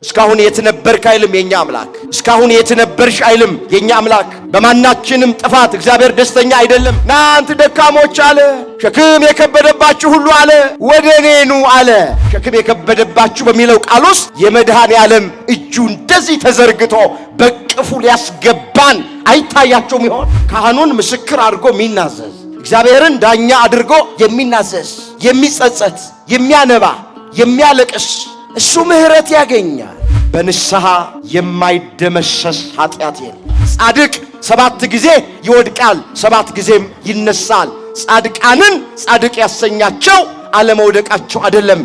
እስካሁን የት ነበርክ አይልም የኛ አምላክ። እስካሁን የት ነበርሽ አይልም የኛ አምላክ። በማናችንም ጥፋት እግዚአብሔር ደስተኛ አይደለም። እናንተ ደካሞች አለ፣ ሸክም የከበደባችሁ ሁሉ አለ ወደ እኔ ኑ አለ። ሸክም የከበደባችሁ በሚለው ቃል ውስጥ የመድኃኔ ዓለም እጁ እንደዚህ ተዘርግቶ በቅፉ ሊያስገባን አይታያቸውም ይሆን? ካህኑን ምስክር አድርጎ የሚናዘዝ፣ እግዚአብሔርን ዳኛ አድርጎ የሚናዘዝ፣ የሚጸጸት፣ የሚያነባ፣ የሚያለቅስ እሱ ምህረት ያገኛል። በንስሐ የማይደመሰስ ኃጢአት የለም። ጻድቅ 7 ጊዜ ይወድቃል 7 ጊዜም ይነሳል። ጻድቃንን ጻድቅ ያሰኛቸው አለመውደቃቸው አይደለም፣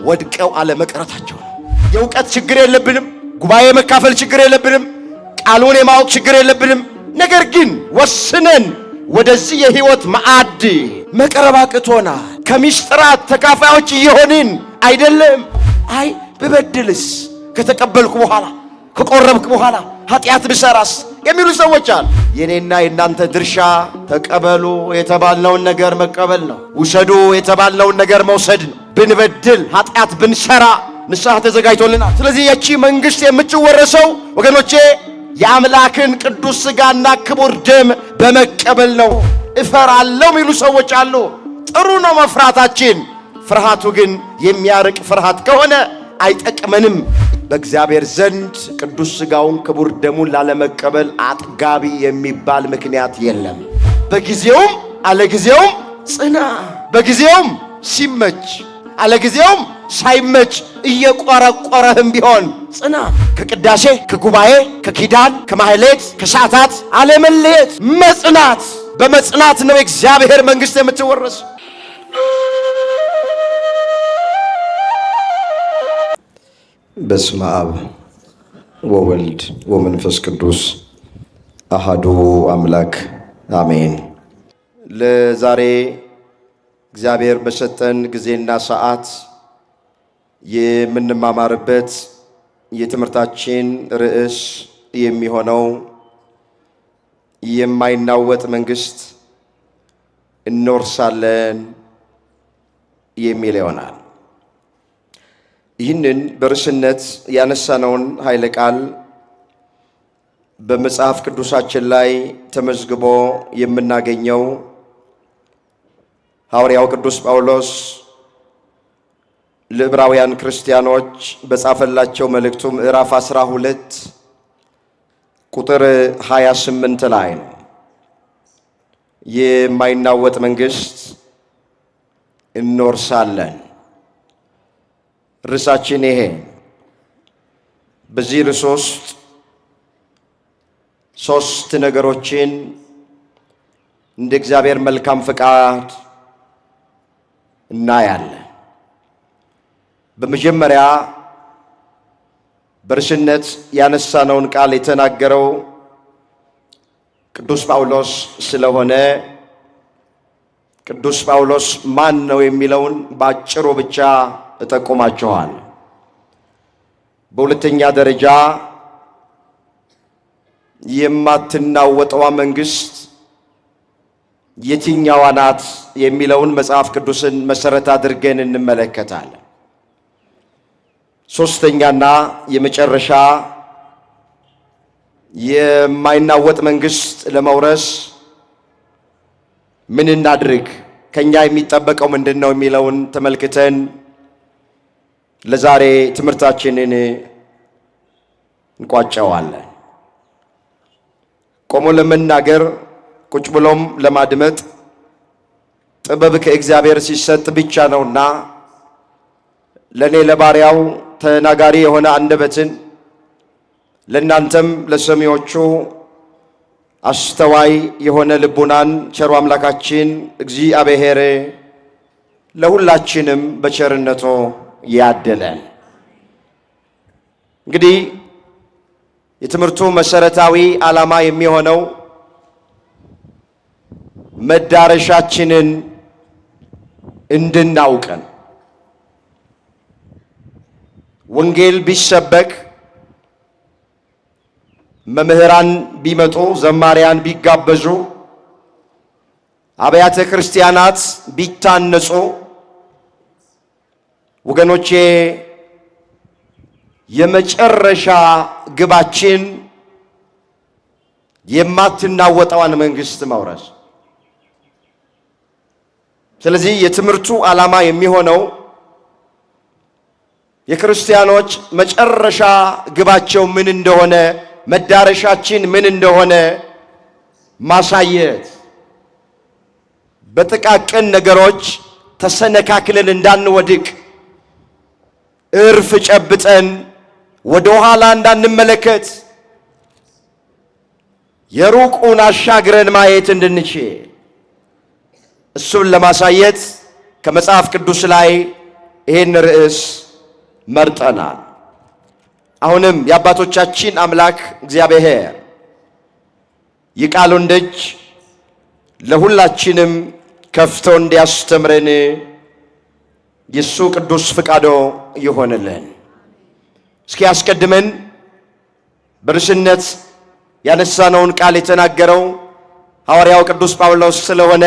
ወድቀው አለመቅረታቸው ነው። የእውቀት ችግር የለብንም። ጉባኤ መካፈል ችግር የለብንም። ቃሉን የማወቅ ችግር የለብንም። ነገር ግን ወስነን ወደዚህ የሕይወት ማዕድ መቅረብ አቅቶናል። ከምስጢራት ተካፋዮች እየሆንን አይደለም። አይ ብበድልስ፣ ከተቀበልኩ በኋላ ከቆረብክ በኋላ ኃጢአት ብሰራስ የሚሉ ሰዎች አሉ። የኔና የናንተ ድርሻ ተቀበሉ የተባልነውን ነገር መቀበል ነው። ውሰዱ የተባልነውን ነገር መውሰድ ነው። ብንበድል ኃጢአት ብንሰራ ንስሐ ተዘጋጅቶልናል። ስለዚህ ያቺ መንግሥት የምትወረሰው ወገኖቼ የአምላክን ቅዱስ ሥጋና ክቡር ደም በመቀበል ነው። እፈራለሁ የሚሉ ሰዎች አሉ። ጥሩ ነው መፍራታችን። ፍርሃቱ ግን የሚያርቅ ፍርሃት ከሆነ አይጠቅመንም። በእግዚአብሔር ዘንድ ቅዱስ ሥጋውን ክቡር ደሙን ላለመቀበል አጥጋቢ የሚባል ምክንያት የለም። በጊዜውም አለጊዜውም ጽና። በጊዜውም ሲመች አለጊዜውም ሳይመች እየቆረቆረህም ቢሆን ጽና። ከቅዳሴ ከጉባኤ ከኪዳን ከማህሌት ከሰዓታት አለመለየት መጽናት። በመጽናት ነው የእግዚአብሔር መንግሥት የምትወረስ። በስመ አብ ወወልድ ወመንፈስ ቅዱስ አሃዱ አምላክ አሜን። ለዛሬ እግዚአብሔር በሰጠን ጊዜና ሰዓት የምንማማርበት የትምህርታችን ርዕስ የሚሆነው የማይናወጥ መንግሥት እንወርሳለን የሚል ይሆናል። ይህንን በርዕስነት ያነሳነውን ኃይለ ቃል በመጽሐፍ ቅዱሳችን ላይ ተመዝግቦ የምናገኘው ሐዋርያው ቅዱስ ጳውሎስ ለዕብራውያን ክርስቲያኖች በጻፈላቸው መልእክቱ ምዕራፍ 12 ቁጥር 28 ላይ ነው። የማይናወጥ መንግሥት እንወርሳለን። ርዕሳችን ይሄ። በዚህ ርዕስ ውስጥ 3 ነገሮችን እንደ እግዚአብሔር መልካም ፈቃድ እናያለን። በመጀመሪያ በርዕስነት ያነሳነውን ቃል የተናገረው ቅዱስ ጳውሎስ ስለሆነ ቅዱስ ጳውሎስ ማን ነው የሚለውን ባጭሩ ብቻ እጠቁማችኋል። በሁለተኛ ደረጃ የማትናወጠዋ መንግሥት የትኛዋ ናት የሚለውን መጽሐፍ ቅዱስን መሰረት አድርገን እንመለከታለን። ሶስተኛና የመጨረሻ የማይናወጥ መንግሥት ለመውረስ ምን እናድርግ፣ ከኛ የሚጠበቀው ምንድነው የሚለውን ተመልክተን ለዛሬ ትምህርታችንን እንቋጨዋለን። ቆሞ ለመናገር ቁጭ ብሎም ለማድመጥ ጥበብ ከእግዚአብሔር ሲሰጥ ብቻ ነውና ለኔ ለባሪያው ተናጋሪ የሆነ አንደበትን ለእናንተም ለሰሚዎቹ አስተዋይ የሆነ ልቡናን ቸሩ አምላካችን እግዚአብሔር ለሁላችንም በቸርነቱ ያደለን። እንግዲህ የትምህርቱ መሰረታዊ ዓላማ የሚሆነው መዳረሻችንን እንድናውቀን፣ ወንጌል ቢሰበክ፣ መምህራን ቢመጡ፣ ዘማሪያን ቢጋበዙ፣ አብያተ ክርስቲያናት ቢታነጹ፣ ወገኖቼ የመጨረሻ ግባችን የማትናወጠዋን መንግስት መውረስ። ስለዚህ የትምህርቱ ዓላማ የሚሆነው የክርስቲያኖች መጨረሻ ግባቸው ምን እንደሆነ፣ መዳረሻችን ምን እንደሆነ ማሳየት፣ በጥቃቅን ነገሮች ተሰነካክለን እንዳንወድቅ፣ እርፍ ጨብጠን ወደ ኋላ እንዳንመለከት፣ የሩቁን አሻግረን ማየት እንድንችል እሱን ለማሳየት ከመጽሐፍ ቅዱስ ላይ ይህን ርዕስ መርጠናል። አሁንም የአባቶቻችን አምላክ እግዚአብሔር የቃሉን ደጅ ለሁላችንም ከፍቶ እንዲያስተምረን የሱ ቅዱስ ፍቃዶ ይሆንልን። እስኪ አስቀድመን በርዕስነት ያነሳነውን ቃል የተናገረው ሐዋርያው ቅዱስ ጳውሎስ ስለሆነ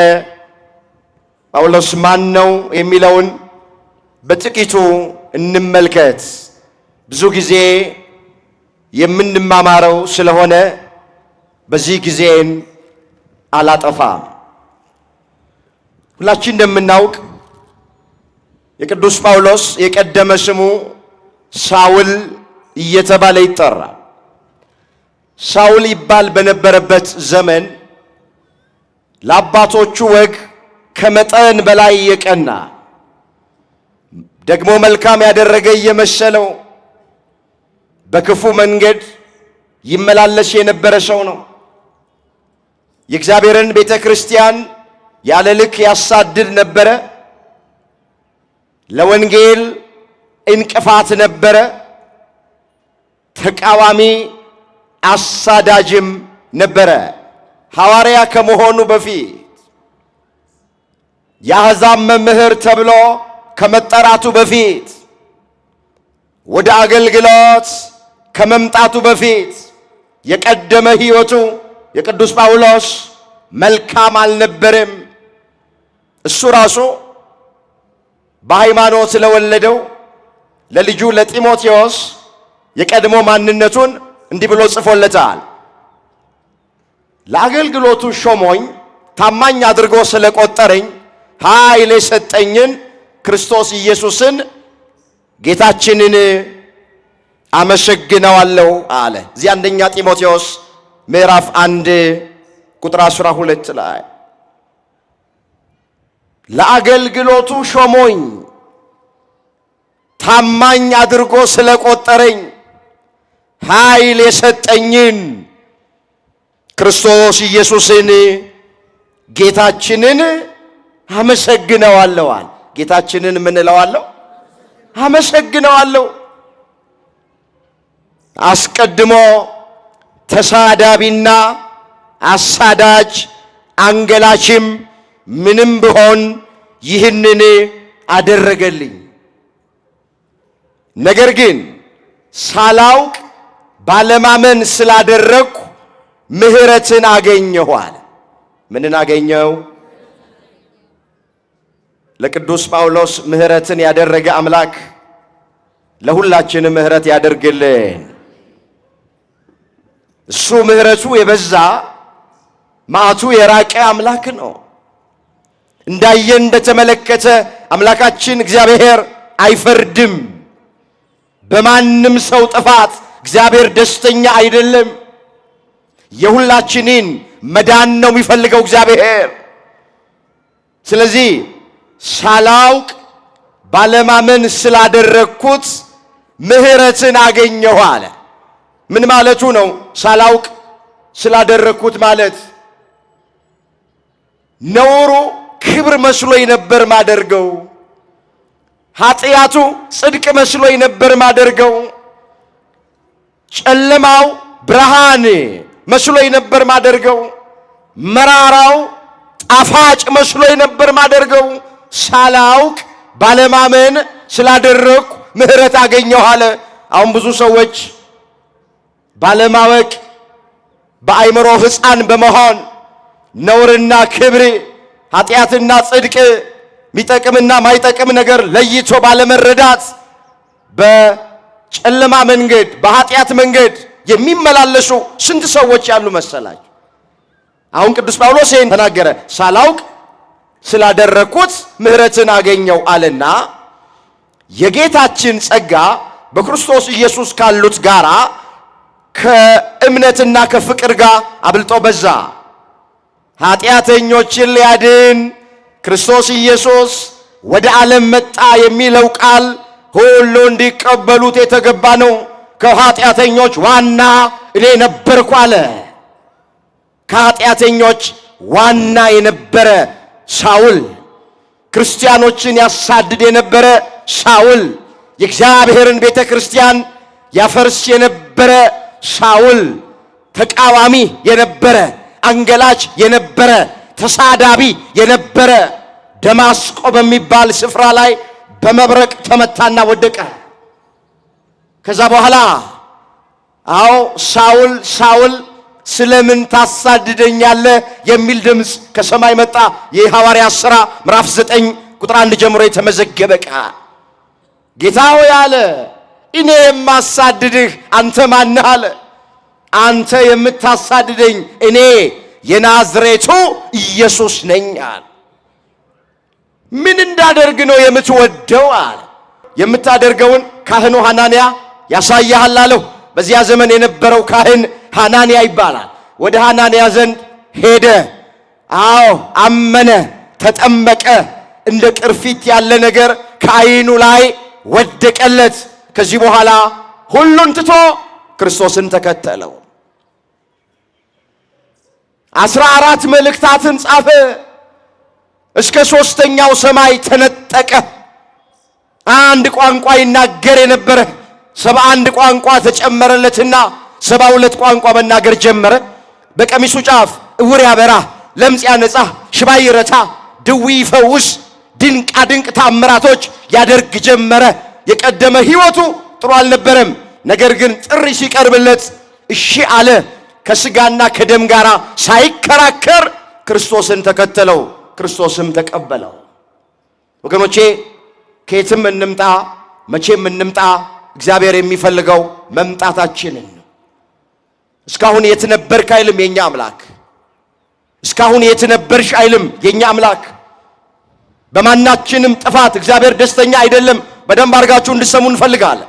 ጳውሎስ ማን ነው የሚለውን በጥቂቱ እንመልከት። ብዙ ጊዜ የምንማማረው ስለሆነ በዚህ ጊዜን አላጠፋም። ሁላችን እንደምናውቅ የቅዱስ ጳውሎስ የቀደመ ስሙ ሳውል እየተባለ ይጠራል። ሳውል ይባል በነበረበት ዘመን ለአባቶቹ ወግ ከመጠን በላይ የቀና ደግሞ መልካም ያደረገ እየመሰለው በክፉ መንገድ ይመላለስ የነበረ ሰው ነው። የእግዚአብሔርን ቤተ ክርስቲያን ያለ ልክ ያሳድድ ነበረ። ለወንጌል እንቅፋት ነበረ። ተቃዋሚ አሳዳጅም ነበረ። ሐዋርያ ከመሆኑ በፊት የአሕዛብ መምህር ተብሎ ከመጠራቱ በፊት ወደ አገልግሎት ከመምጣቱ በፊት የቀደመ ሕይወቱ የቅዱስ ጳውሎስ መልካም አልነበረም። እሱ ራሱ በሃይማኖት ስለወለደው ለልጁ ለጢሞቴዎስ የቀድሞ ማንነቱን እንዲህ ብሎ ጽፎለታል። ለአገልግሎቱ ሾሞኝ ታማኝ አድርጎ ስለቆጠረኝ ኃይል የሰጠኝን ክርስቶስ ኢየሱስን ጌታችንን አመሰግነዋለሁ አለ። እዚህ አንደኛ ጢሞቴዎስ ምዕራፍ 1 ቁጥር 12 ላይ ለአገልግሎቱ ሾሞኝ ታማኝ አድርጎ ስለቆጠረኝ ኃይል የሰጠኝን ክርስቶስ ኢየሱስን ጌታችንን አመሰግነዋለሁ አለ። ጌታችንን ምን እለዋለሁ? አመሰግነዋለሁ። አስቀድሞ ተሳዳቢና አሳዳጅ አንገላችም ምንም ብሆን ይህንን አደረገልኝ። ነገር ግን ሳላውቅ ባለማመን ስላደረግኩ ምሕረትን አገኘሁ አለ። ምንን አገኘው? ለቅዱስ ጳውሎስ ምሕረትን ያደረገ አምላክ ለሁላችንም ምሕረት ያደርግልን። እሱ ምሕረቱ የበዛ መዓቱ የራቀ አምላክ ነው። እንዳየ እንደተመለከተ አምላካችን እግዚአብሔር አይፈርድም። በማንም ሰው ጥፋት እግዚአብሔር ደስተኛ አይደለም። የሁላችንን መዳን ነው የሚፈልገው እግዚአብሔር። ስለዚህ ሳላውቅ ባለማመን ስላደረግኩት ምሕረትን አገኘሁ አለ። ምን ማለቱ ነው? ሳላውቅ ስላደረግኩት ማለት ነውሩ ክብር መስሎኝ ነበር ማደርገው፣ ኃጢአቱ ጽድቅ መስሎኝ ነበር ማደርገው፣ ጨለማው ብርሃን መስሎኝ ነበር ማደርገው፣ መራራው ጣፋጭ መስሎኝ ነበር ማደርገው። ሳላውቅ ባለማመን ስላደረግኩ ምሕረት አገኘሁ አለ። አሁን ብዙ ሰዎች ባለማወቅ በአይምሮ ሕፃን በመሆን ነውርና ክብር፣ ኃጢአትና ጽድቅ፣ ሚጠቅምና ማይጠቅም ነገር ለይቶ ባለመረዳት ጨለማ መንገድ በኃጢአት መንገድ የሚመላለሱ ስንት ሰዎች ያሉ መሰላችሁ? አሁን ቅዱስ ጳውሎስ ይህን ተናገረ። ሳላውቅ ስላደረኩት ምሕረትን አገኘው አለና የጌታችን ጸጋ በክርስቶስ ኢየሱስ ካሉት ጋራ ከእምነትና ከፍቅር ጋር አብልጦ በዛ። ኃጢአተኞችን ሊያድን ክርስቶስ ኢየሱስ ወደ ዓለም መጣ የሚለው ቃል ሁሉ እንዲቀበሉት የተገባ ነው። ከኃጢአተኞች ዋና እኔ ነበርኩ አለ። ከኃጢአተኞች ዋና የነበረ ሳውል፣ ክርስቲያኖችን ያሳድድ የነበረ ሳውል፣ የእግዚአብሔርን ቤተ ክርስቲያን ያፈርስ የነበረ ሳውል፣ ተቃዋሚ የነበረ አንገላች የነበረ ተሳዳቢ የነበረ ደማስቆ በሚባል ስፍራ ላይ በመብረቅ ተመታና ወደቀ። ከዛ በኋላ ሳውል ሳውል ስለምን ታሳድደኛለህ የሚል ድምፅ ከሰማይ መጣ። የሐዋርያት ሥራ ምዕራፍ 9 ቁጥር 1 ጀምሮ የተመዘገበ ቃል ጌታ ሆይ አለ፣ እኔ የማሳድድህ አንተ ማነህ አለ። አንተ የምታሳድደኝ እኔ የናዝሬቱ ኢየሱስ ነኝ አለ። ምን እንዳደርግ ነው የምትወደው አለ። የምታደርገውን ካህኑ ሐናንያ ያሳያሃል አለው። በዚያ ዘመን የነበረው ካህን ሐናንያ ይባላል። ወደ ሐናንያ ዘንድ ሄደ። አመነ፣ ተጠመቀ። እንደ ቅርፊት ያለ ነገር ከዓይኑ ላይ ወደቀለት። ከዚህ በኋላ ሁሉን ትቶ ክርስቶስን ተከተለው። 14 መልእክታትን ጻፈ። እስከ 3ኛው ሰማይ ተነጠቀ። አንድ ቋንቋ ይናገር የነበረ 71 ቋንቋ ተጨመረለትና 72 ቋንቋ መናገር ጀመረ። በቀሚሱ ጫፍ እውር ያበራ፣ ለምጽ ያነጻ፣ ሽባ ይረታ፣ ድዊ ይፈውስ፣ ድንቃ ድንቅ ታምራቶች ያደርግ ጀመረ። የቀደመ ሕይወቱ ጥሩ አልነበረም። ነገር ግን ጥሪ ሲቀርብለት እሺ አለ። ከስጋና ከደም ጋር ሳይከራከር ክርስቶስን ተከተለው፣ ክርስቶስም ተቀበለው። ወገኖቼ ከየትም እንምጣ መቼም እንምጣ እግዚአብሔር የሚፈልገው መምጣታችንን ነው። እስካሁን የት ነበርክ አይልም የኛ አምላክ። እስካሁን የት ነበርሽ አይልም የኛ አምላክ። በማናችንም ጥፋት እግዚአብሔር ደስተኛ አይደለም። በደንብ አድርጋችሁ እንድሰሙ እንፈልጋለን።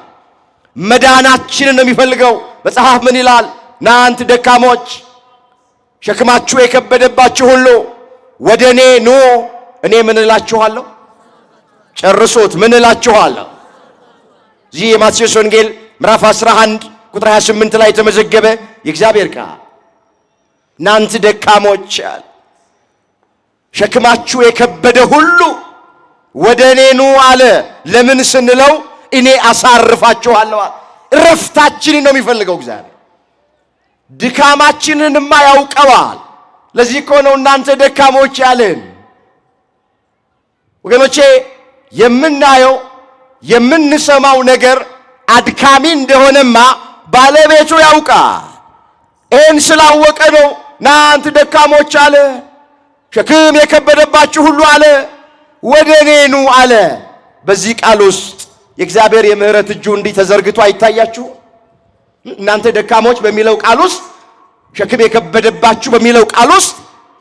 መዳናችንን ነው የሚፈልገው። መጽሐፍ ምን ይላል? እናንተ ደካሞች ሸክማችሁ የከበደባችሁ ሁሉ ወደ እኔ ኑ፣ እኔ ምን እላችኋለሁ? ጨርሱት። ምን እላችኋለሁ? እዚህ የማቴዎስ ወንጌል ምዕራፍ 11 ቁጥር 28 ላይ የተመዘገበ የእግዚአብሔር ቃል እናንተ ደካሞች ሸክማችሁ የከበደ ሁሉ ወደ እኔ ኑ አለ። ለምን ስንለው እኔ አሳርፋችኋለሁ። እረፍታችንን ነው የሚፈልገው እግዚአብሔር። ድካማችንንማ ያውቀዋል። ለዚህ እኮ ነው እናንተ ደካሞች ያለን። ወገኖቼ የምናየው የምንሰማው ነገር አድካሚ እንደሆነማ ባለቤቱ ያውቃል። ይህን ስላወቀ ነው እናንተ ደካሞች አለ፣ ሸክም የከበደባችሁ ሁሉ አለ ወደ እኔ ኑ አለ። በዚህ ቃል ውስጥ የእግዚአብሔር የምህረት እጁ እንዲህ ተዘርግቶ አይታያችሁ? እናንተ ደካሞች በሚለው ቃል ውስጥ፣ ሸክም የከበደባችሁ በሚለው ቃል ውስጥ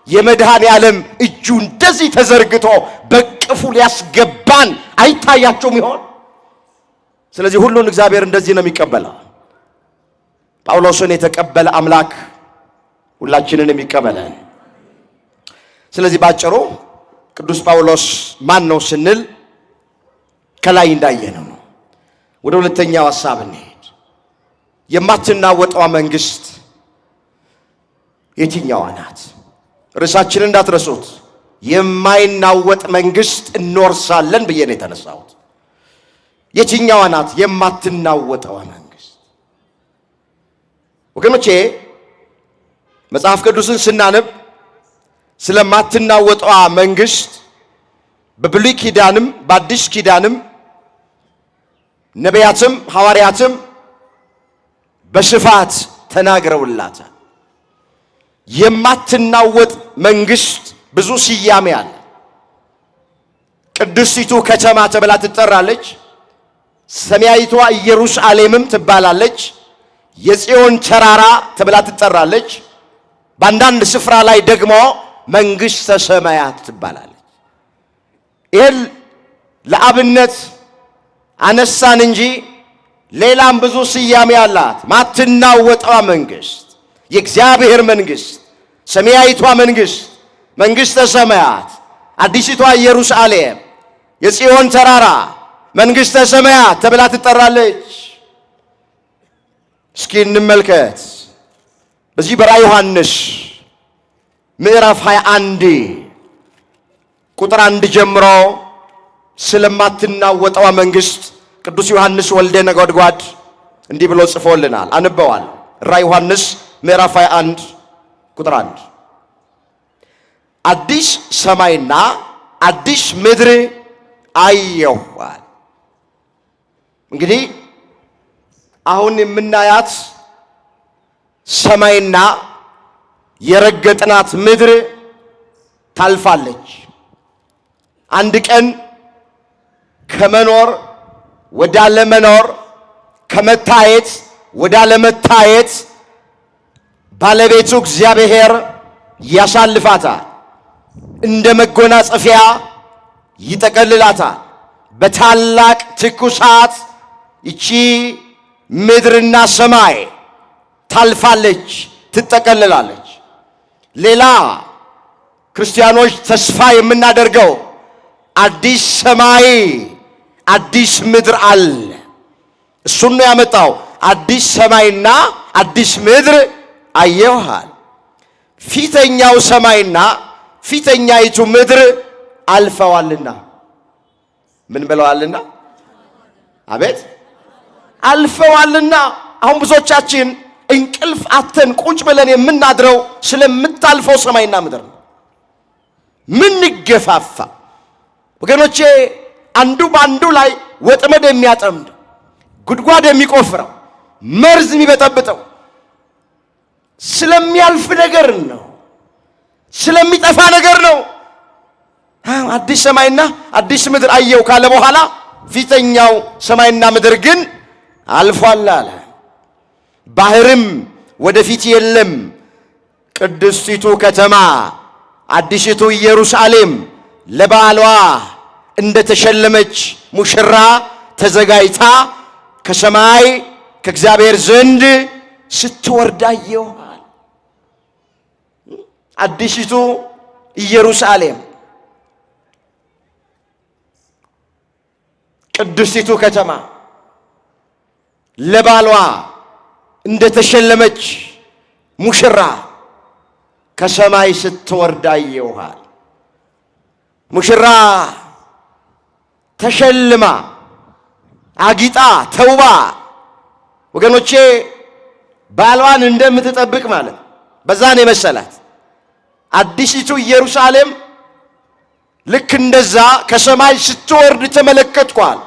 የመድኃኔ ዓለም እጁ እንደዚህ ተዘርግቶ በቅፉ ሊያስገባን አይታያቸውም ይሆን? ስለዚህ ሁሉን እግዚአብሔር እንደዚህ ነው የሚቀበለው። ጳውሎስን የተቀበለ አምላክ ሁላችንንም ይቀበለን። ስለዚህ ባጭሩ ቅዱስ ጳውሎስ ማን ነው ስንል ከላይ እንዳየነው ነው። ወደ ሁለተኛው ሐሳብ እንሄድ። የማትናወጠዋ መንግስት የትኛዋ ናት? ርዕሳችንን እንዳትረሱት። የማይናወጥ መንግስት እንወርሳለን ብዬ ነው የተነሳሁት። የትኛዋ ናት የማትናወጠዋ መንግስት? ወገኖቼ መጽሐፍ ቅዱስን ስናነብ ስለማትናወጠዋ መንግስት በብሉይ ኪዳንም በአዲስ ኪዳንም ነቢያትም ሐዋርያትም በስፋት ተናግረውላታል። የማትናወጥ መንግስት ብዙ ስያሜ አለ። ቅድስቲቱ ከተማ ተብላ ትጠራለች። ሰማያዊቷ ኢየሩሳሌምም ትባላለች። የጽዮን ተራራ ተብላ ትጠራለች። በአንዳንድ ስፍራ ላይ ደግሞ መንግሥተ ሰማያት ትባላለች። ይህን ለአብነት አነሳን እንጂ ሌላም ብዙ ስያሜ አላት። ማትናወጠዋ መንግሥት፣ የእግዚአብሔር መንግሥት፣ ሰማያዊቷ መንግሥት፣ መንግሥተ ሰማያት፣ አዲሲቷ ኢየሩሳሌም፣ የጽዮን ተራራ፣ መንግሥተ ሰማያት ተብላ ትጠራለች። እስኪ እንመልከት። በዚህ በራዕየ ዮሐንስ ምዕራፍ 21 ቁጥር 1 ጀምሮ ስለማትናወጠዋ መንግሥት ቅዱስ ዮሐንስ ወልደ ነጎድጓድ እንዲህ ብሎ ጽፎልናል። አንበዋል። ራዕየ ዮሐንስ ምዕራፍ 21 ቁጥር 1 አዲስ ሰማይና አዲስ ምድር አየኋል። እንግዲህ አሁን የምናያት ሰማይና የረገጥናት ምድር ታልፋለች። አንድ ቀን ከመኖር ወደ አለመኖር፣ ከመታየት ወደ አለመታየት ባለቤቱ እግዚአብሔር ያሳልፋታል። እንደ መጎናጸፊያ ይጠቀልላታል። በታላቅ ትኩሳት ይቺ ምድርና ሰማይ ታልፋለች፣ ትጠቀልላለች። ሌላ ክርስቲያኖች ተስፋ የምናደርገው አዲስ ሰማይ አዲስ ምድር አለ። እሱን ነው ያመጣው። አዲስ ሰማይና አዲስ ምድር አየኋል። ፊተኛው ሰማይና ፊተኛይቱ ምድር አልፈዋልና። ምን ብለዋልና? አቤት አልፈዋልና። አሁን ብዙዎቻችን እንቅልፍ አተን ቁጭ ብለን የምናድረው ስለምታልፈው ሰማይና ምድር ነው። ምን ገፋፋ ወገኖቼ? አንዱ በአንዱ ላይ ወጥመድ የሚያጠምድ ጉድጓድ የሚቆፍረው መርዝ የሚበጠብጠው ስለሚያልፍ ነገር ነው፣ ስለሚጠፋ ነገር ነው። አዲስ ሰማይና አዲስ ምድር አየው ካለ በኋላ ፊተኛው ሰማይና ምድር ግን አልፏል አለ። ባህርም ወደፊት የለም። ቅድስቲቱ ከተማ አዲሲቱ ኢየሩሳሌም ለባሏ እንደተሸለመች ሙሽራ ተዘጋጅታ ከሰማይ ከእግዚአብሔር ዘንድ ስትወርድ አየኋል። አዲሲቱ ኢየሩሳሌም ቅድስቲቱ ከተማ ለባሏ እንደተሸለመች ሙሽራ ከሰማይ ስትወርድ አየኋል። ሙሽራ ተሸልማ አጊጣ ተውባ ወገኖቼ ባሏን እንደምትጠብቅ ማለት በዛን የመሰላት አዲሲቱ ኢየሩሳሌም ልክ እንደዛ ከሰማይ ስትወርድ ተመለከትኳል።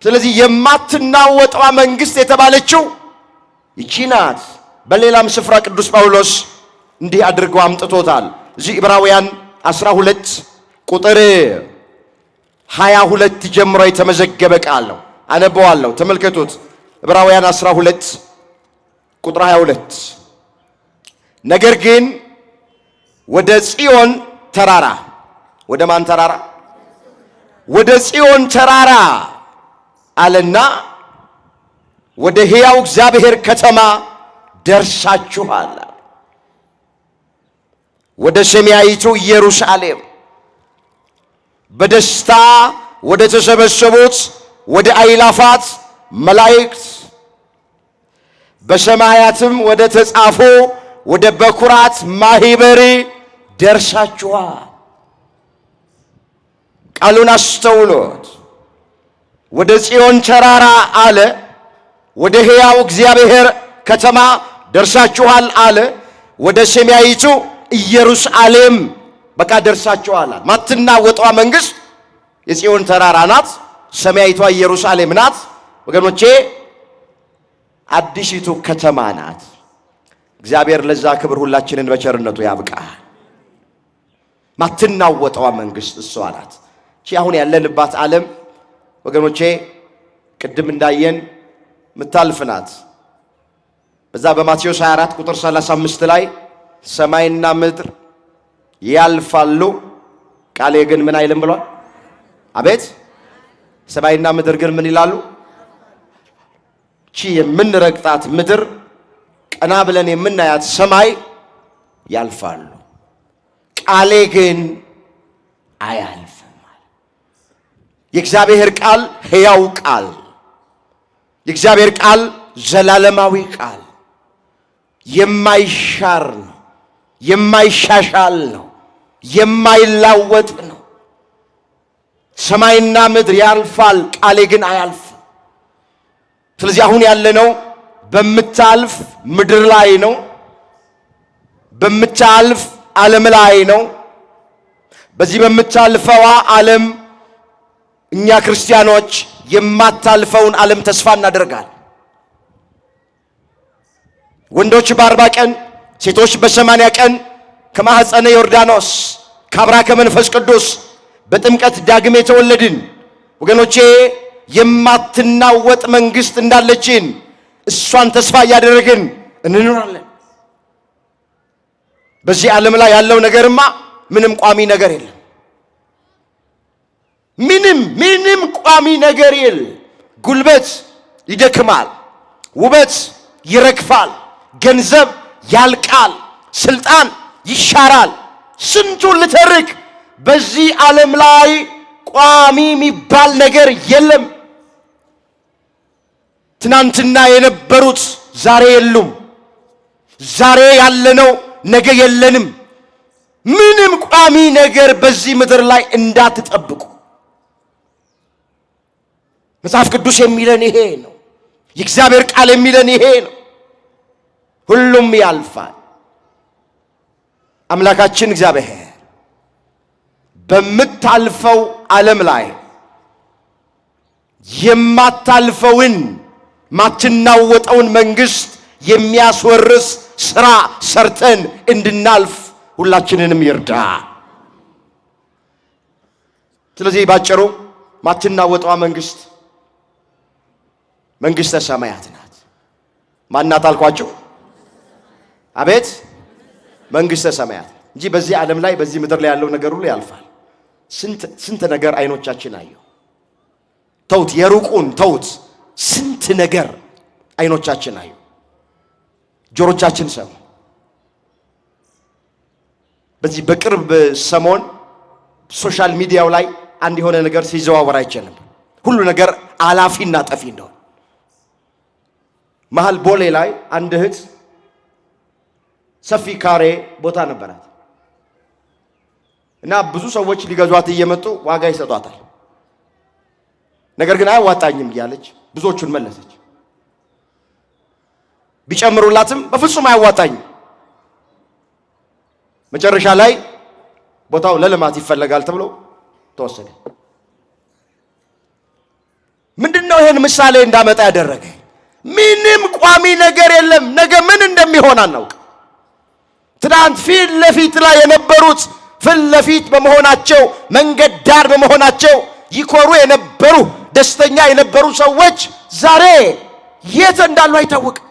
ስለዚህ የማትናወጠዋ መንግሥት የተባለችው ይቺ ናት። በሌላም ስፍራ ቅዱስ ጳውሎስ እንዲህ አድርገው አምጥቶታል። እዚህ ዕብራውያን 12 ቁጥር 22 ጀምሮ የተመዘገበ ቃል ነው። አነበዋለሁ፣ ተመልከቱት። ዕብራውያን 12 ቁጥር 22 ነገር ግን ወደ ጽዮን ተራራ፣ ወደ ማን ተራራ? ወደ ጽዮን ተራራ አለና ወደ ሕያው እግዚአብሔር ከተማ ደርሳችኋል። ወደ ሰማያዊቱ ኢየሩሳሌም በደስታ ወደ ተሰበሰቡት ወደ አእላፋት መላእክት በሰማያትም ወደ ተጻፉ ወደ በኩራት ማህበር ደርሳችኋል። ቃሉን አስተውሎት። ወደ ጽዮን ተራራ አለ፣ ወደ ሕያው እግዚአብሔር ከተማ ደርሳችኋል አለ፣ ወደ ሰማያዊቱ ኢየሩሳሌም በቃ ደርሳችኋል። ማትናወጧ መንግሥት የጽዮን ተራራ ናት፣ ሰማያዊቷ ኢየሩሳሌም ናት። ወገኖቼ አዲሲቱ ከተማ ናት። እግዚአብሔር ለዛ ክብር ሁላችንን በቸርነቱ ያብቃ። ማትናወጧ መንግሥት እሷ ናት። አሁን ያለንባት ዓለም ወገኖቼ ቅድም እንዳየን ምታልፍ ናት። በዛ በማቴዎስ 24 ቁጥር 35 ላይ ሰማይና ምድር ያልፋሉ ቃሌ ግን ምን አይልም ብሏል። አቤት! ሰማይና ምድር ግን ምን ይላሉ? ቺ የምንረግጣት ምድር ቀና ብለን የምናያት ሰማይ ያልፋሉ፣ ቃሌ ግን አያልፍም። የእግዚአብሔር ቃል ሕያው ቃል፣ የእግዚአብሔር ቃል ዘላለማዊ ቃል የማይሻር ነው፣ የማይሻሻል ነው፣ የማይላወጥ ነው። ሰማይና ምድር ያልፋል፣ ቃሌ ግን አያልፍም። ስለዚህ አሁን ያለነው በምታልፍ ምድር ላይ ነው፣ በምታልፍ ዓለም ላይ ነው። በዚህ በምታልፈዋ ዓለም እኛ ክርስቲያኖች የማታልፈውን ዓለም ተስፋ እናደርጋለን። ወንዶች በ40 ቀን ሴቶች በ80 ቀን ከማኅፀነ ዮርዳኖስ ከአብራከ መንፈስ ቅዱስ በጥምቀት ዳግም የተወለድን ወገኖቼ የማትናወጥ መንግሥት እንዳለችን እሷን ተስፋ እያደረግን እንኖራለን። በዚህ ዓለም ላይ ያለው ነገርማ ምንም ቋሚ ነገር የለም። ምንም ቋሚ ነገር የለም። ጉልበት ይደክማል፣ ውበት ይረግፋል፣ ገንዘብ ያልቃል፣ ስልጣን ይሻራል። ስንቱን ልተርክ። በዚህ ዓለም ላይ ቋሚ የሚባል ነገር የለም። ትናንትና የነበሩት ዛሬ የሉም። ዛሬ ያለነው ነገ የለንም። ምንም ቋሚ ነገር በዚህ ምድር ላይ እንዳትጠብቁ። መጽሐፍ ቅዱስ የሚለን ይሄ ነው። የእግዚአብሔር ቃል የሚለን ይሄ ነው። ሁሉም ያልፋል። አምላካችን እግዚአብሔር በምታልፈው ዓለም ላይ የማታልፈውን ማትናወጠውን መንግሥት የሚያስወርስ ሥራ ሰርተን እንድናልፍ ሁላችንንም ይርዳ። ስለዚህ ባጭሩ ማትናወጠዋ መንግሥተ ሰማያት ናት። ማናት አልኳችሁ? አቤት! መንግሥተ ሰማያት እንጂ በዚህ ዓለም ላይ በዚህ ምድር ላይ ያለው ነገር ሁሉ ያልፋል። ስንት ነገር አይኖቻችን አየው። ተውት፣ የሩቁን ተውት። ስንት ነገር አይኖቻችን አዩ፣ ጆሮቻችን ሰሙ። በዚህ በቅርብ ሰሞን ሶሻል ሚዲያው ላይ አንድ የሆነ ነገር ሲዘዋወር አይቻልም። ሁሉ ነገር አላፊና ጠፊ እንደሆነ መሃል ቦሌ ላይ አንድ እህት ሰፊ ካሬ ቦታ ነበራት እና ብዙ ሰዎች ሊገዟት እየመጡ ዋጋ ይሰጧታል። ነገር ግን አያዋጣኝም እያለች ብዙዎቹን መለሰች። ቢጨምሩላትም በፍጹም አያዋጣኝም። መጨረሻ ላይ ቦታው ለልማት ይፈለጋል ተብሎ ተወሰደ። ምንድነው ይሄን ምሳሌ እንዳመጣ ያደረገ? ምንም ቋሚ ነገር የለም። ነገ ምን እንደሚሆን አናውቅ። ትናንት ፊት ለፊት ላይ የነበሩት ፊት ለፊት በመሆናቸው መንገድ ዳር በመሆናቸው ይኮሩ የነበሩ ደስተኛ የነበሩ ሰዎች ዛሬ የት እንዳሉ አይታወቅም።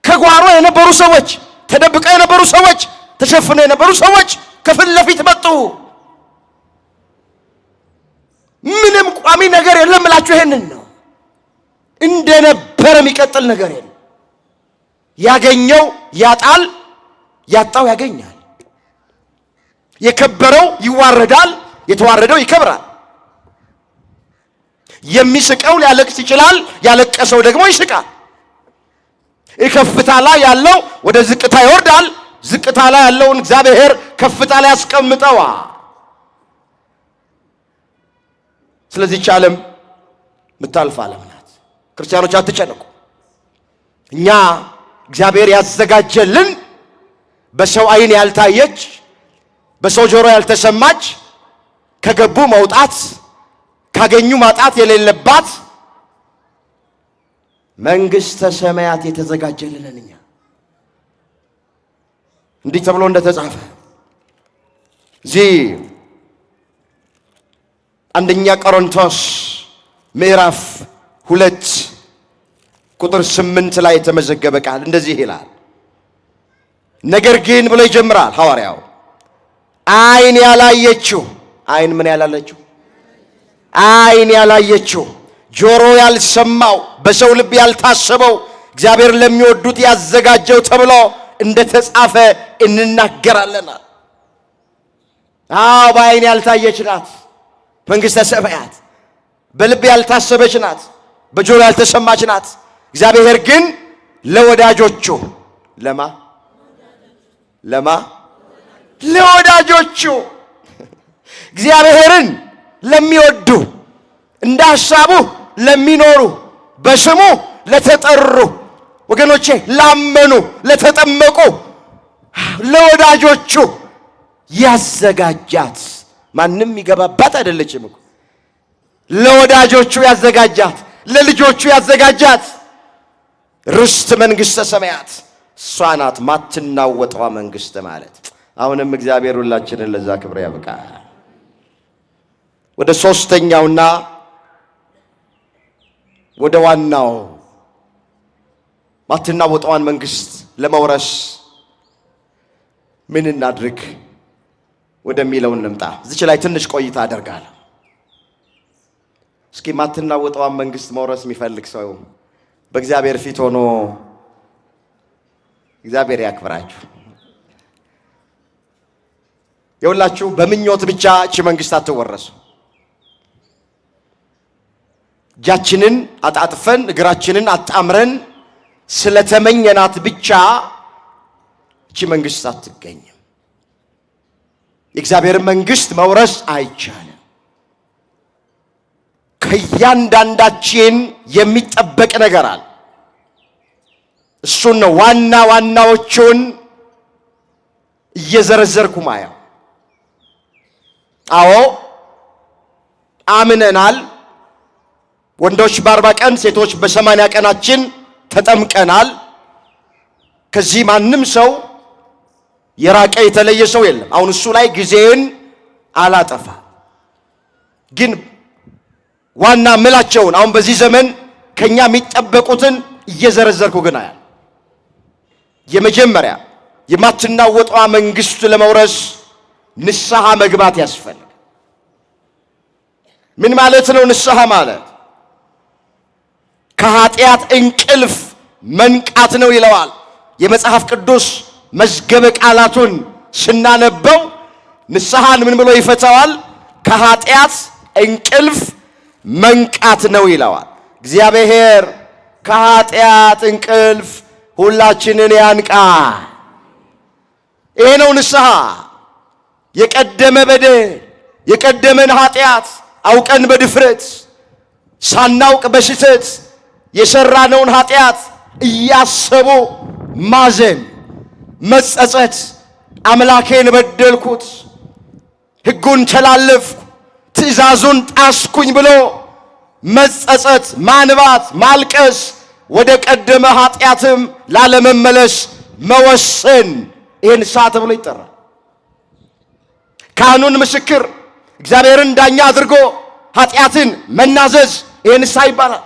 ከጓሮ የነበሩ ሰዎች፣ ተደብቀው የነበሩ ሰዎች፣ ተሸፍነው የነበሩ ሰዎች ከፊት ለፊት መጡ። ምንም ቋሚ ነገር የለም እላችሁ ይሄንን ነው። እንደነበረ የሚቀጥል ነገር የለም። ያገኘው ያጣል፣ ያጣው ያገኛል። የከበረው ይዋረዳል፣ የተዋረደው ይከብራል። የሚስቀው ሊያለቅስ ይችላል፣ ያለቀሰው ደግሞ ይስቃል። ከፍታ ላይ ያለው ወደ ዝቅታ ይወርዳል፣ ዝቅታ ላይ ያለውን እግዚአብሔር ከፍታ ላይ ያስቀምጠዋል። ስለዚህ ዓለም ምታልፍ ዓለም ናት። ክርስቲያኖች አትጨነቁ። እኛ እግዚአብሔር ያዘጋጀልን በሰው ዓይን ያልታየች በሰው ጆሮ ያልተሰማች ከገቡ መውጣት ካገኙ ማጣት የሌለባት መንግሥተ ሰማያት የተዘጋጀልን እኛ እንዲህ ተብሎ እንደተጻፈ እዚህ አንደኛ ቆሮንቶስ ምዕራፍ 2 ቁጥር 8 ላይ የተመዘገበ ቃል እንደዚህ ይላል። ነገር ግን ብሎ ይጀምራል ሐዋርያው። ዓይን ያላየችው፣ ዓይን ምን ያላለችው? ዓይን ያላየችው፣ ጆሮ ያልሰማው፣ በሰው ልብ ያልታሰበው እግዚአብሔር ለሚወዱት ያዘጋጀው ተብሎ እንደተጻፈ እንናገራለን። በዓይን ያልታየች ናት መንግሥተ ሰማያት፣ በልብ ያልታሰበች ናት፣ በጆሮ ያልተሰማች ናት። እግዚአብሔር ግን ለወዳጆቹ ለወዳጆቹ እግዚአብሔርን ለሚወዱ እንደ ሐሳቡ ለሚኖሩ በስሙ ለተጠሩ ወገኖቼ፣ ላመኑ ለተጠመቁ ለወዳጆቹ ያዘጋጃት። ማንም ይገባባት አይደለችም እኮ። ለወዳጆቹ ያዘጋጃት፣ ለልጆቹ ያዘጋጃት ርስት መንግሥተ ሰማያት እሷ ናት። ማትናወጠዋ መንግሥት ማለት። አሁንም እግዚአብሔር ሁላችንን ለዛ ክብር ያብቃ። ወደ ሶስተኛውና ወደ ዋናው ማትናወጠዋን መንግሥት ለመውረስ ምን እናድርግ ወደሚለው እንምጣ። እዚች ላይ ትንሽ ቆይታ አደርጋለሁ። እስኪ ማትናወጠዋን መንግሥት መውረስ የሚፈልግ ሰው በእግዚአብሔር ፊት ሆኖ እግዚአብሔር ያክብራችሁ። የሁላችሁ በምኞት ብቻ እቺ መንግሥት አትወረሱ። እጃችንን አጣጥፈን እግራችንን አጣምረን ስለተመኘናት ብቻ እቺ መንግሥት አትገኝም። የእግዚአብሔር መንግሥት መውረስ አይቻልም። ከእያንዳንዳችን የሚጠበቅ ነገር አለ። እሱን ነው ዋና ዋናዎቹን እየዘረዘርኩ ማየው። አዎ አምነናል። ወንዶች በ40 ቀን ሴቶች በ80 ቀናችን ተጠምቀናል። ከዚህ ማንም ሰው የራቀ የተለየ ሰው የለም። አሁን እሱ ላይ ጊዜን አላጠፋ። ግን ዋና ምላቸውን አሁን በዚህ ዘመን ከኛ የሚጠበቁትን እየዘረዘርኩ ግን አያል። የመጀመሪያ የማትናወጧ መንግሥት ለመውረስ ንስሐ መግባት ያስፈልግ። ምን ማለት ነው ንስሐ ማለት? ከኃጢአት እንቅልፍ መንቃት ነው ይለዋል የመጽሐፍ ቅዱስ መዝገበ ቃላቱን ስናነበው። ንስሐን ምን ብሎ ይፈታዋል? ከኃጢአት እንቅልፍ መንቃት ነው ይለዋል። እግዚአብሔር ከኃጢአት እንቅልፍ ሁላችንን ያንቃ። ይሄ ነው ንስሐ። የቀደመ በደል የቀደመን ኃጢአት አውቀን በድፍረት ሳናውቅ በስህተት የሰራነውን ኃጢአት እያሰቡ ማዘን፣ መጸጸት፣ አምላኬን በደልኩት፣ ሕጉን ተላለፍኩ፣ ትእዛዙን ጣስኩኝ ብሎ መጸጸት፣ ማንባት፣ ማልቀስ፣ ወደ ቀደመ ኃጢአትም ላለመመለስ መወሰን፣ ይሄ ንስሐ ተብሎ ይጠራል። ካህኑን ምስክር እግዚአብሔርን ዳኛ አድርጎ ኃጢአትን መናዘዝ፣ ይሄ ንስሐ ይባላል።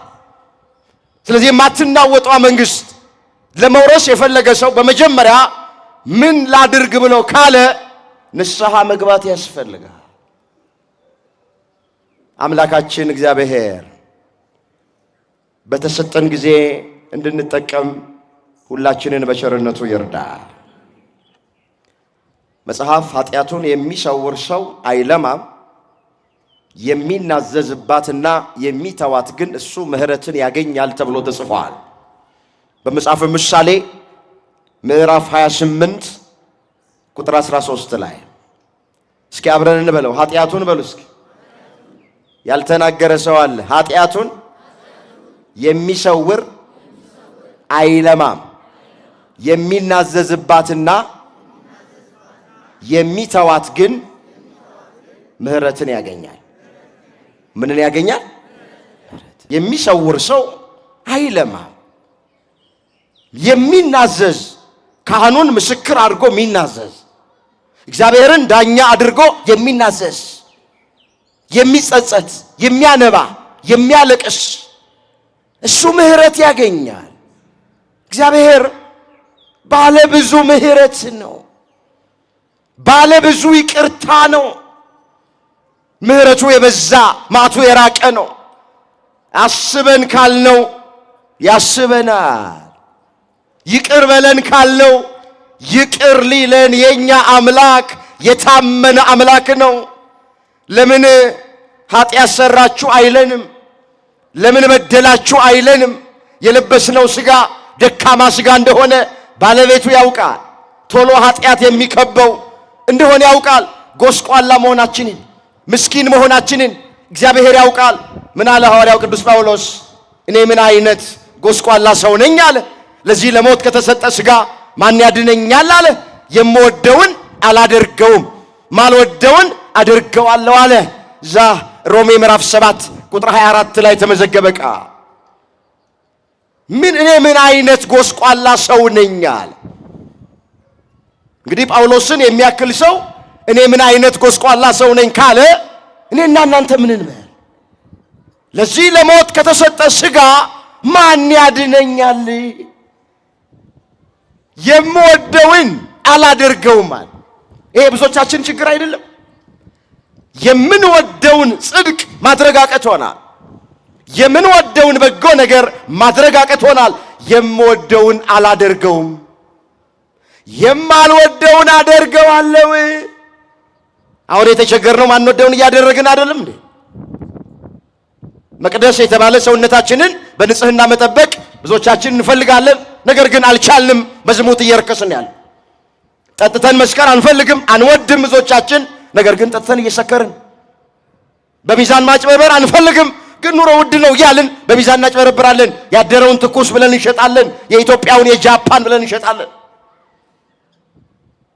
ስለዚህ የማትናወጧ መንግሥት ለመውረስ የፈለገ ሰው በመጀመሪያ ምን ላድርግ ብሎ ካለ ንስሐ መግባት ያስፈልጋል። አምላካችን እግዚአብሔር በተሰጠን ጊዜ እንድንጠቀም ሁላችንን በቸርነቱ ይርዳ። መጽሐፍ ኃጢአቱን የሚሰውር ሰው አይለማም፣ የሚናዘዝባትና የሚተዋት ግን እሱ ምሕረትን ያገኛል ተብሎ ተጽፏል። በመጽሐፍ ምሳሌ ምዕራፍ 28 ቁጥር 13 ላይ እስኪ አብረን እንበለው። ኃጢአቱን በሉ እስኪ። ያልተናገረ ሰው አለ። ኃጢአቱን የሚሰውር አይለማም፣ የሚናዘዝባትና የሚተዋት ግን ምሕረትን ያገኛል። ምንን ያገኛል? የሚሰውር ሰው አይለማም። የሚናዘዝ ካህኑን ምስክር አድርጎ የሚናዘዝ እግዚአብሔርን ዳኛ አድርጎ የሚናዘዝ የሚጸጸት፣ የሚያነባ፣ የሚያለቅስ እሱ ምህረት ያገኛል። እግዚአብሔር ባለ ብዙ ምህረት ነው። ባለ ብዙ ይቅርታ ነው። ምህረቱ የበዛ መዓቱ የራቀ ነው። አስበን ካልነው ያስበናል። ይቅር በለን ካልነው ይቅር ሊለን የኛ አምላክ የታመነ አምላክ ነው። ለምን ኃጢአት ሰራችሁ አይለንም። ለምን በደላችሁ አይለንም። የለበስነው ሥጋ ደካማ ሥጋ እንደሆነ ባለቤቱ ያውቃል። ቶሎ ኃጢአት የሚከበው እንደሆነ ያውቃል። ጎስቋላ መሆናችንን ምስኪን መሆናችንን እግዚአብሔር ያውቃል። ምን አለ ሐዋርያው ቅዱስ ጳውሎስ? እኔ ምን አይነት ጎስቋላ ሰው ነኝ አለ። ለዚህ ለሞት ከተሰጠ ሥጋ ማን ያድነኛል አለ። የምወደውን አላደርገውም፣ ማልወደውን አደርገዋለሁ አለ። እዛ ሮሜ ምዕራፍ 7 ቁጥር 24 ላይ ተመዘገበ ቃል። እኔ ምን አይነት ጎስቋላ ሰው ነኝ አለ። እንግዲህ ጳውሎስን የሚያክል ሰው እኔ ምን አይነት ጎስቋላ ሰው ነኝ ካለ እኔና እናንተ ምን እንበል? ለዚህ ለሞት ከተሰጠ ሥጋ ማን ያድነኛል? የምወደውን አላደርገውም አለ። ይሄ ብዙዎቻችን ችግር አይደለም? የምንወደውን ጽድቅ ማድረግ አቅቶናል። የምንወደውን በጎ ነገር ማድረግ አቅቶናል። የምወደውን አላደርገውም፣ የማልወደውን አደርገዋለሁ። አሁን የተቸገርነው ማንወደውን እያደረግን አይደለም እንዴ? መቅደስ የተባለ ሰውነታችንን በንጽህና መጠበቅ ብዙዎቻችን እንፈልጋለን። ነገር ግን አልቻልንም። በዝሙት እየረከስን ያለ። ጠጥተን መስከር አንፈልግም፣ አንወድም ብዙዎቻችን። ነገር ግን ጠጥተን እየሰከርን። በሚዛን ማጭበርበር አንፈልግም፣ ግን ኑሮ ውድ ነው እያልን በሚዛን እናጭበረብራለን። ያደረውን ትኩስ ብለን እንሸጣለን፣ የኢትዮጵያውን የጃፓን ብለን እንሸጣለን።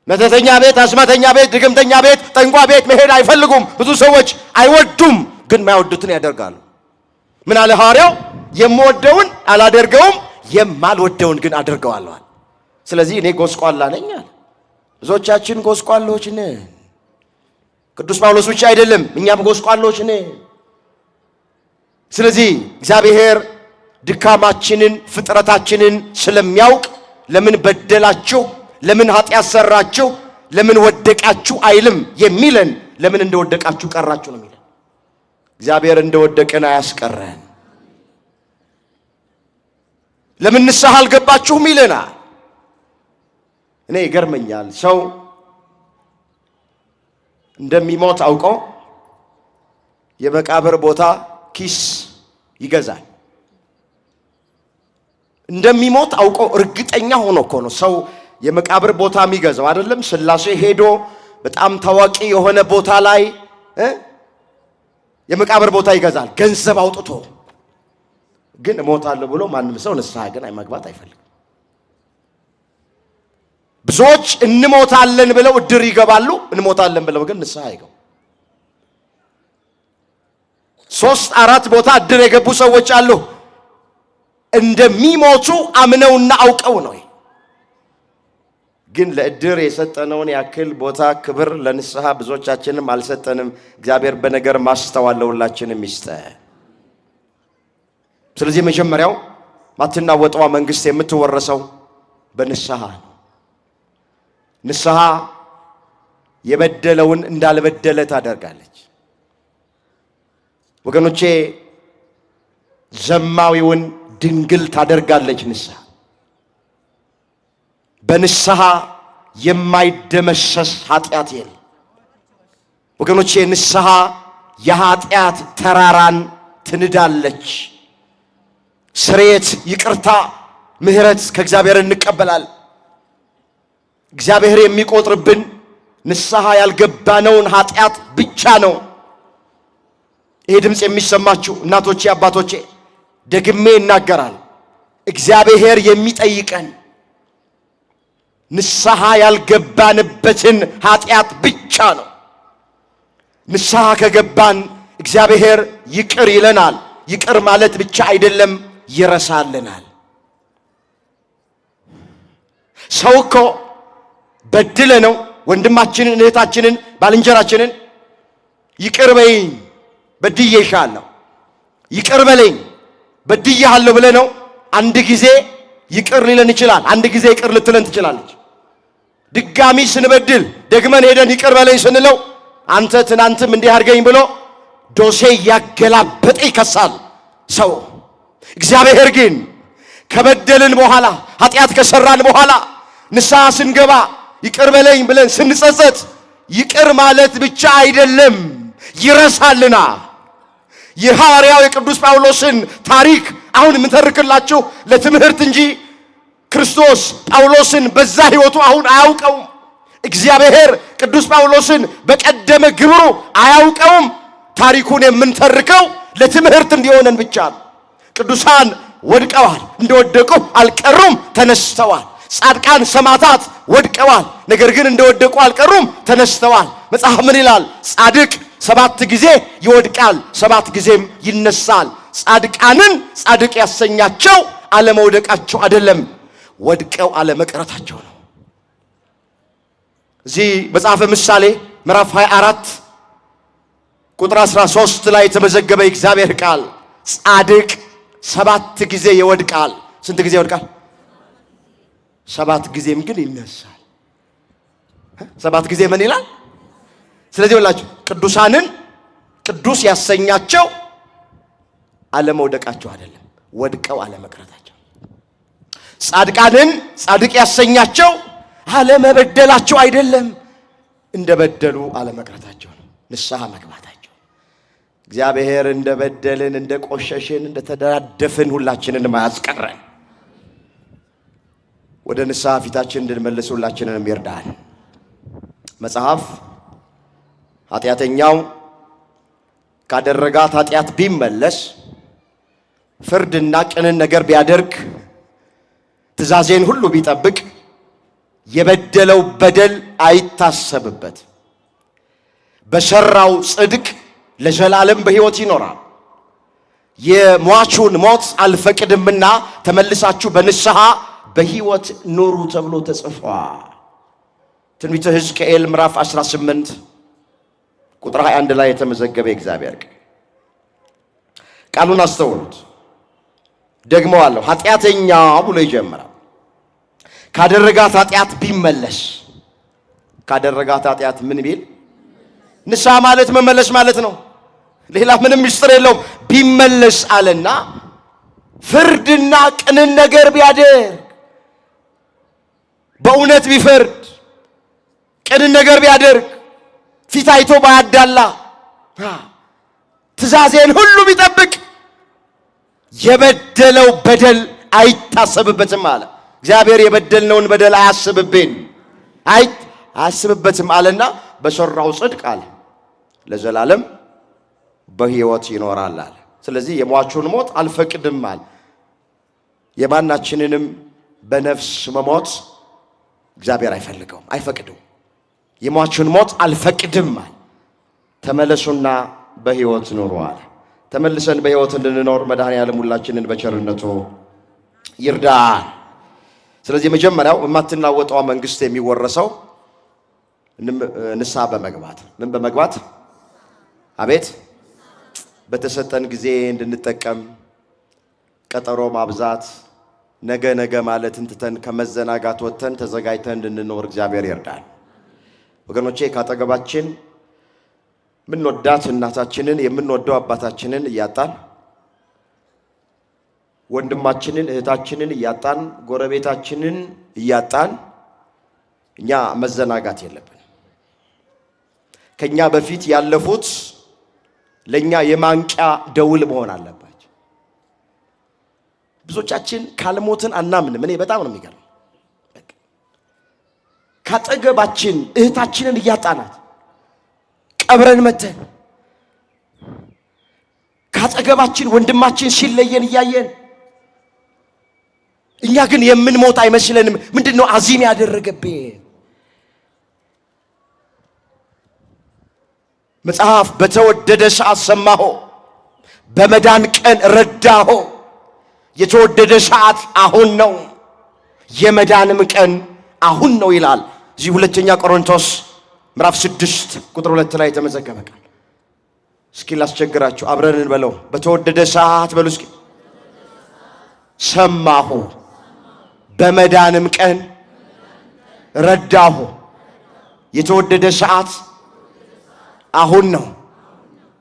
መተተኛ ቤት፣ አስማተኛ ቤት፣ ድግምተኛ ቤት፣ ጠንቋ ቤት መሄድ አይፈልጉም ብዙ ሰዎች አይወዱም፣ ግን ማይወዱትን ያደርጋሉ። ምን አለ ሐዋርያው? የምወደውን አላደርገውም፣ የማልወደውን ግን አደርገዋለሁ። ስለዚህ እኔ ጎስቋላ ነኝ አለ። ብዙዎቻችን ጎስቋሎች ነን። ቅዱስ ጳውሎስ ብቻ አይደለም፣ እኛም ጎስቋሎች ነን። ስለዚህ እግዚአብሔር ድካማችንን ፍጥረታችንን ስለሚያውቅ ለምን በደላችሁ፣ ለምን ኃጢአት ሰራችሁ፣ ለምን ወደቃችሁ አይልም። የሚለን ለምን እንደወደቃችሁ ቀራችሁ ነው የሚለን። እግዚአብሔር እንደወደቀን አያስቀረን። ለምን ንስሐ አልገባችሁም ይለናል። እኔ ይገርመኛል። ሰው እንደሚሞት አውቆ የመቃብር ቦታ ኪስ ይገዛል። እንደሚሞት አውቆ እርግጠኛ ሆኖ እኮ ነው ሰው የመቃብር ቦታ የሚገዛው አይደለም። ስላሴ ሄዶ በጣም ታዋቂ የሆነ ቦታ ላይ የመቃብር ቦታ ይገዛል ገንዘብ አውጥቶ። ግን እሞታለሁ ብሎ ማንም ሰው ንስሐ ግን መግባት አይፈልግም። ብዙዎች እንሞታለን ብለው እድር ይገባሉ፣ እንሞታለን ብለው ግን ንስሐ አይገቡ። 3-4 ቦታ እድር የገቡ ሰዎች አሉ። እንደሚሞቱ አምነውና አውቀው ነው። ግን ለእድር የሰጠነውን ያክል ቦታ ክብር ለንስሐ ብዙዎቻችንም አልሰጠንም። እግዚአብሔር በነገር ማስተዋል ለሁላችንም ይስጠን። ስለዚህ መጀመሪያው ማትናወጠዋ መንግስት የምትወረሰው በንስሐ ነው። ንስሐ የበደለውን እንዳልበደለ ታደርጋለች። ወገኖቼ ዘማዊውን ድንግል ታደርጋለች ንስሐ። በንስሐ የማይደመሰስ ኃጢአት የለም። ወገኖቼ ንስሐ የኃጢአት ተራራን ትንዳለች። ስርየት፣ ይቅርታ፣ ምህረት ከእግዚአብሔር እንቀበላል። እግዚአብሔር የሚቆጥርብን ንስሐ ያልገባነውን ኃጢአት ብቻ ነው። ይሄ ድምፅ የሚሰማችሁ እናቶቼ፣ አባቶቼ ደግሜ ይናገራል። እግዚአብሔር የሚጠይቀን ንስሐ ያልገባንበትን ኃጢአት ብቻ ነው። ንስሐ ከገባን እግዚአብሔር ይቅር ይለናል። ይቅር ማለት ብቻ አይደለም፣ ይረሳልናል። ሰው እኮ በድለ ነው ወንድማችንን፣ እህታችንን፣ ባልንጀራችንን ይቅር በይኝ በድዬሻለሁ ይቅር በለኝ በድዬሃለሁ ብለህ ነው። አንድ ጊዜ ይቅር ሊለን ይችላል። አንድ ጊዜ ይቅር ልትለን ትችላለች። ድጋሚ ስንበድል ደግመን ሄደን ይቅር በለኝ ስንለው አንተ ትናንትም እንዲህ አድርገኝ ብሎ ዶሴ ያገላበጠ ይከሳል ሰው። እግዚአብሔር ግን ከበደልን በኋላ ኃጢአት ከሰራን በኋላ ንስሐ ስንገባ ይቅር በለኝ ብለን ስንጸጸት ይቅር ማለት ብቻ አይደለም ይረሳልና። የሐዋርያው የቅዱስ ጳውሎስን ታሪክ አሁን የምንተርክላችሁ ለትምህርት እንጂ ክርስቶስ ጳውሎስን በዛ ሕይወቱ አሁን አያውቀውም። እግዚአብሔር ቅዱስ ጳውሎስን በቀደመ ግብሩ አያውቀውም። ታሪኩን የምንተርከው ለትምህርት እንዲሆነን ብቻ ነው። ቅዱሳን ወድቀዋል፣ እንደወደቁ አልቀሩም፣ ተነስተዋል። ጻድቃን ሰማዕታት ወድቀዋል፣ ነገር ግን እንደወደቁ አልቀሩም፣ ተነስተዋል። መጽሐፍ ምን ይላል? ጻድቅ 7 ጊዜ ይወድቃል 7 ጊዜም ይነሳል። ጻድቃንን ጻድቅ ያሰኛቸው አለመውደቃቸው አይደለም፣ ወድቀው አለመቅረታቸው ነው። እዚህ መጽሐፈ ምሳሌ ምዕራፍ 24 ቁጥር 13 ላይ የተመዘገበ እግዚአብሔር ቃል ጻድቅ 7 ጊዜ ይወድቃል። ስንት ጊዜ ይወድቃል? 7 ጊዜም ግን ይነሳል። 7 ጊዜ ምን ይላል? ስለዚህ ወላችሁ ቅዱሳንን ቅዱስ ያሰኛቸው አለመውደቃቸው አይደለም፣ ወድቀው አለመቅረታቸው። ጻድቃንን ጻድቅ ያሰኛቸው አለመበደላቸው አይደለም፣ እንደበደሉ አለመቅረታቸው ነው፣ ንስሐ መግባታቸው። እግዚአብሔር እንደበደልን እንደቆሸሽን እንደተዳደፍን ሁላችንንም አያስቀረን፣ ወደ ንስሐ ፊታችን እንድንመልስ ሁላችንንም ይርዳል። መጽሐፍ ኃጢአተኛው ካደረጋት ኃጢአት ቢመለስ ፍርድና ቅንን ነገር ቢያደርግ ትእዛዜን ሁሉ ቢጠብቅ የበደለው በደል አይታሰብበት፣ በሰራው ጽድቅ ለዘላለም በሕይወት ይኖራል። የሟቹን ሞት አልፈቅድምና ተመልሳችሁ በንስሐ በሕይወት ኑሩ ተብሎ ተጽፏል። ትንቢተ ሕዝቅኤል ምዕራፍ 18 ቁጥር 21 ላይ የተመዘገበ እግዚአብሔር ቃሉን አስተውሉት። ደግመዋለሁ። ኃጢአተኛ ብሎ ይጀምራል። ካደረጋት ኃጢአት ቢመለስ፣ ካደረጋት ኃጢአት ምን ቢል? ንስሐ ማለት መመለስ ማለት ነው። ሌላ ምንም ምስጢር የለውም። ቢመለስ አለና ፍርድና ቅንን ነገር ቢያደርግ፣ በእውነት ቢፈርድ፣ ቅንን ነገር ቢያደርግ፣ ፊት አይቶ ባያዳላ፣ ትእዛዜን ሁሉ ቢጠብቅ የበደለው በደል አይታሰብበትም አለ። እግዚአብሔር የበደልነውን በደል አያስብበትም አለና በሰራው ጽድቅ አለ ለዘላለም በሕይወት ይኖራል አለ። ስለዚህ የሟቹን ሞት አልፈቅድም አለ። የማናችንንም በነፍስ መሞት እግዚአብሔር አይፈልገውም፣ አይፈቅደውም። የሟቹን ሞት አልፈቅድም አለ። ተመለሱና በሕይወት ኑሩ አለ። ተመልሰን በሕይወት እንድንኖር መድኃኔዓለም ሁላችንን በቸርነቱ ይርዳን። ስለዚህ የመጀመሪያው የማትናወጠው መንግስት የሚወረሰው ንስሐ በመግባት ምን በመግባት አቤት በተሰጠን ጊዜ እንድንጠቀም ቀጠሮ ማብዛት ነገ ነገ ማለት እንትተን ከመዘናጋት ወጥተን ተዘጋጅተን እንድንኖር እግዚአብሔር ይርዳል። ወገኖቼ ካጠገባችን የምንወዳት እናታችንን የምንወደው አባታችንን እያጣን ወንድማችንን እህታችንን እያጣን ጎረቤታችንን እያጣን እኛ መዘናጋት የለብን። ከኛ በፊት ያለፉት ለኛ የማንቂያ ደውል መሆን አለባቸው። ብዙዎቻችን ካልሞትን አናምንም። እኔ በጣም ነው የሚገርም። ካጠገባችን እህታችንን እያጣናት ቀብረን መተን ካጠገባችን ወንድማችን ሲለየን እያየን እኛ ግን የምንሞት አይመስለንም። ምንድነው አዚም ያደረገብን? መጽሐፍ በተወደደ ሰዓት ሰማሁ፣ በመዳን ቀን ረዳሁ። የተወደደ ሰዓት አሁን ነው፣ የመዳንም ቀን አሁን ነው ይላል። እዚህ ሁለተኛ ቆሮንቶስ ምዕራፍ 6 ቁጥር 2 ላይ የተመዘገበ ቃል። እስኪ ላስቸግራችሁ፣ አብረን እንበለው። በተወደደ ሰዓት በሉ እስኪ። ሰማሁ በመዳንም ቀን ረዳሁ። የተወደደ ሰዓት አሁን ነው።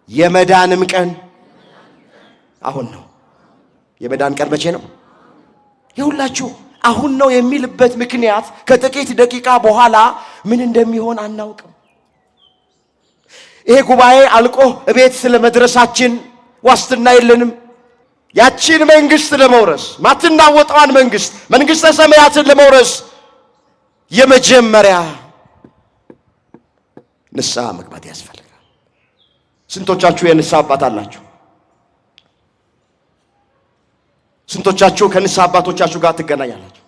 የመዳንም ቀን አሁን ነው። የመዳን ቀን መቼ ነው? ይሁላችሁ አሁን ነው የሚልበት ምክንያት ከጥቂት ደቂቃ በኋላ ምን እንደሚሆን አናውቅም። ይሄ ጉባኤ አልቆ እቤት ስለመድረሳችን ዋስትና የለንም። ያቺን መንግስት ለመውረስ ማትናወጣዋን መንግስተ ሰማያትን ለመውረስ የመጀመሪያ ንስሐ መግባት ያስፈልጋል። ስንቶቻችሁ የንስሐ አባት አላችሁ? ስንቶቻችሁ ከንስሐ አባቶቻችሁ ጋር ትገናኛላችሁ?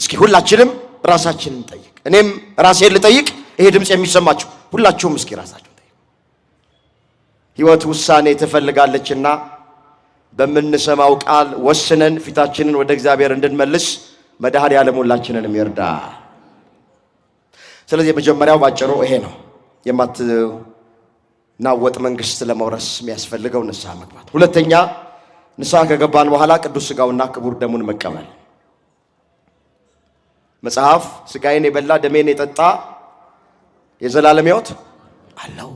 እስኪ ሁላችንም ራሳችንን እንጠይቅ። እኔም ራሴን ልጠይቅ። ይሄ ድምጽ የሚሰማችሁ ሁላችሁም እስኪ ራሳችሁን ጠይቁ። ሕይወት ውሳኔ ትፈልጋለችና በምንሰማው ቃል ወስነን ፊታችንን ወደ እግዚአብሔር እንድንመልስ መድኃኔዓለም ሁላችንንም ይርዳ። ስለዚህ የመጀመሪያው ባጭሩ ይሄ ነው። የማትናወጥ መንግስት ለመውረስ የሚያስፈልገው ንስሐ መግባት። ሁለተኛ ንስሐ ከገባን በኋላ ቅዱስ ሥጋውና ክቡር ደሙን መቀበል። መጽሐፍ ሥጋዬን የበላ ደሜን የጠጣ የዘላለም ሕይወት አለው፣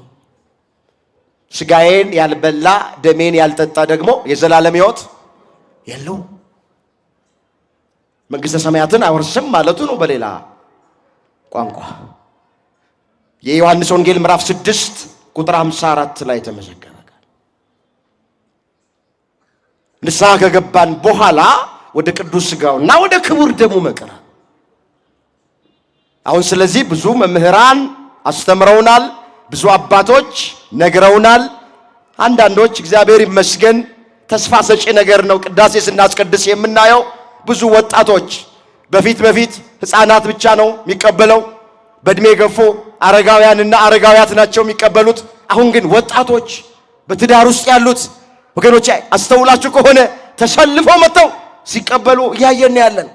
ሥጋዬን ያልበላ ደሜን ያልጠጣ ደግሞ የዘላለም ሕይወት የለው፣ መንግሥተ ሰማያትን አይወርስም ማለቱ ነው። በሌላ ቋንቋ የዮሐንስ ወንጌል ምዕራፍ 6 ቁጥር 54 ላይ ተመዘገበ። ንስሐ ከገባን በኋላ ወደ ቅዱስ ሥጋውና ወደ ክቡር ደሙ መቅረብ። አሁን ስለዚህ ብዙ መምህራን አስተምረውናል፣ ብዙ አባቶች ነግረውናል። አንዳንዶች እግዚአብሔር ይመስገን ተስፋ ሰጪ ነገር ነው ቅዳሴ ስናስቀድስ የምናየው። ብዙ ወጣቶች በፊት ሕፃናት ብቻ ነው የሚቀበለው፣ በእድሜ ገፎ አረጋውያንና አረጋውያት ናቸው የሚቀበሉት። አሁን ግን ወጣቶች በትዳር ውስጥ ያሉት ወገኖች አስተውላችሁ ከሆነ ተሰልፈው መጥተው ሲቀበሉ እያየን ያለን።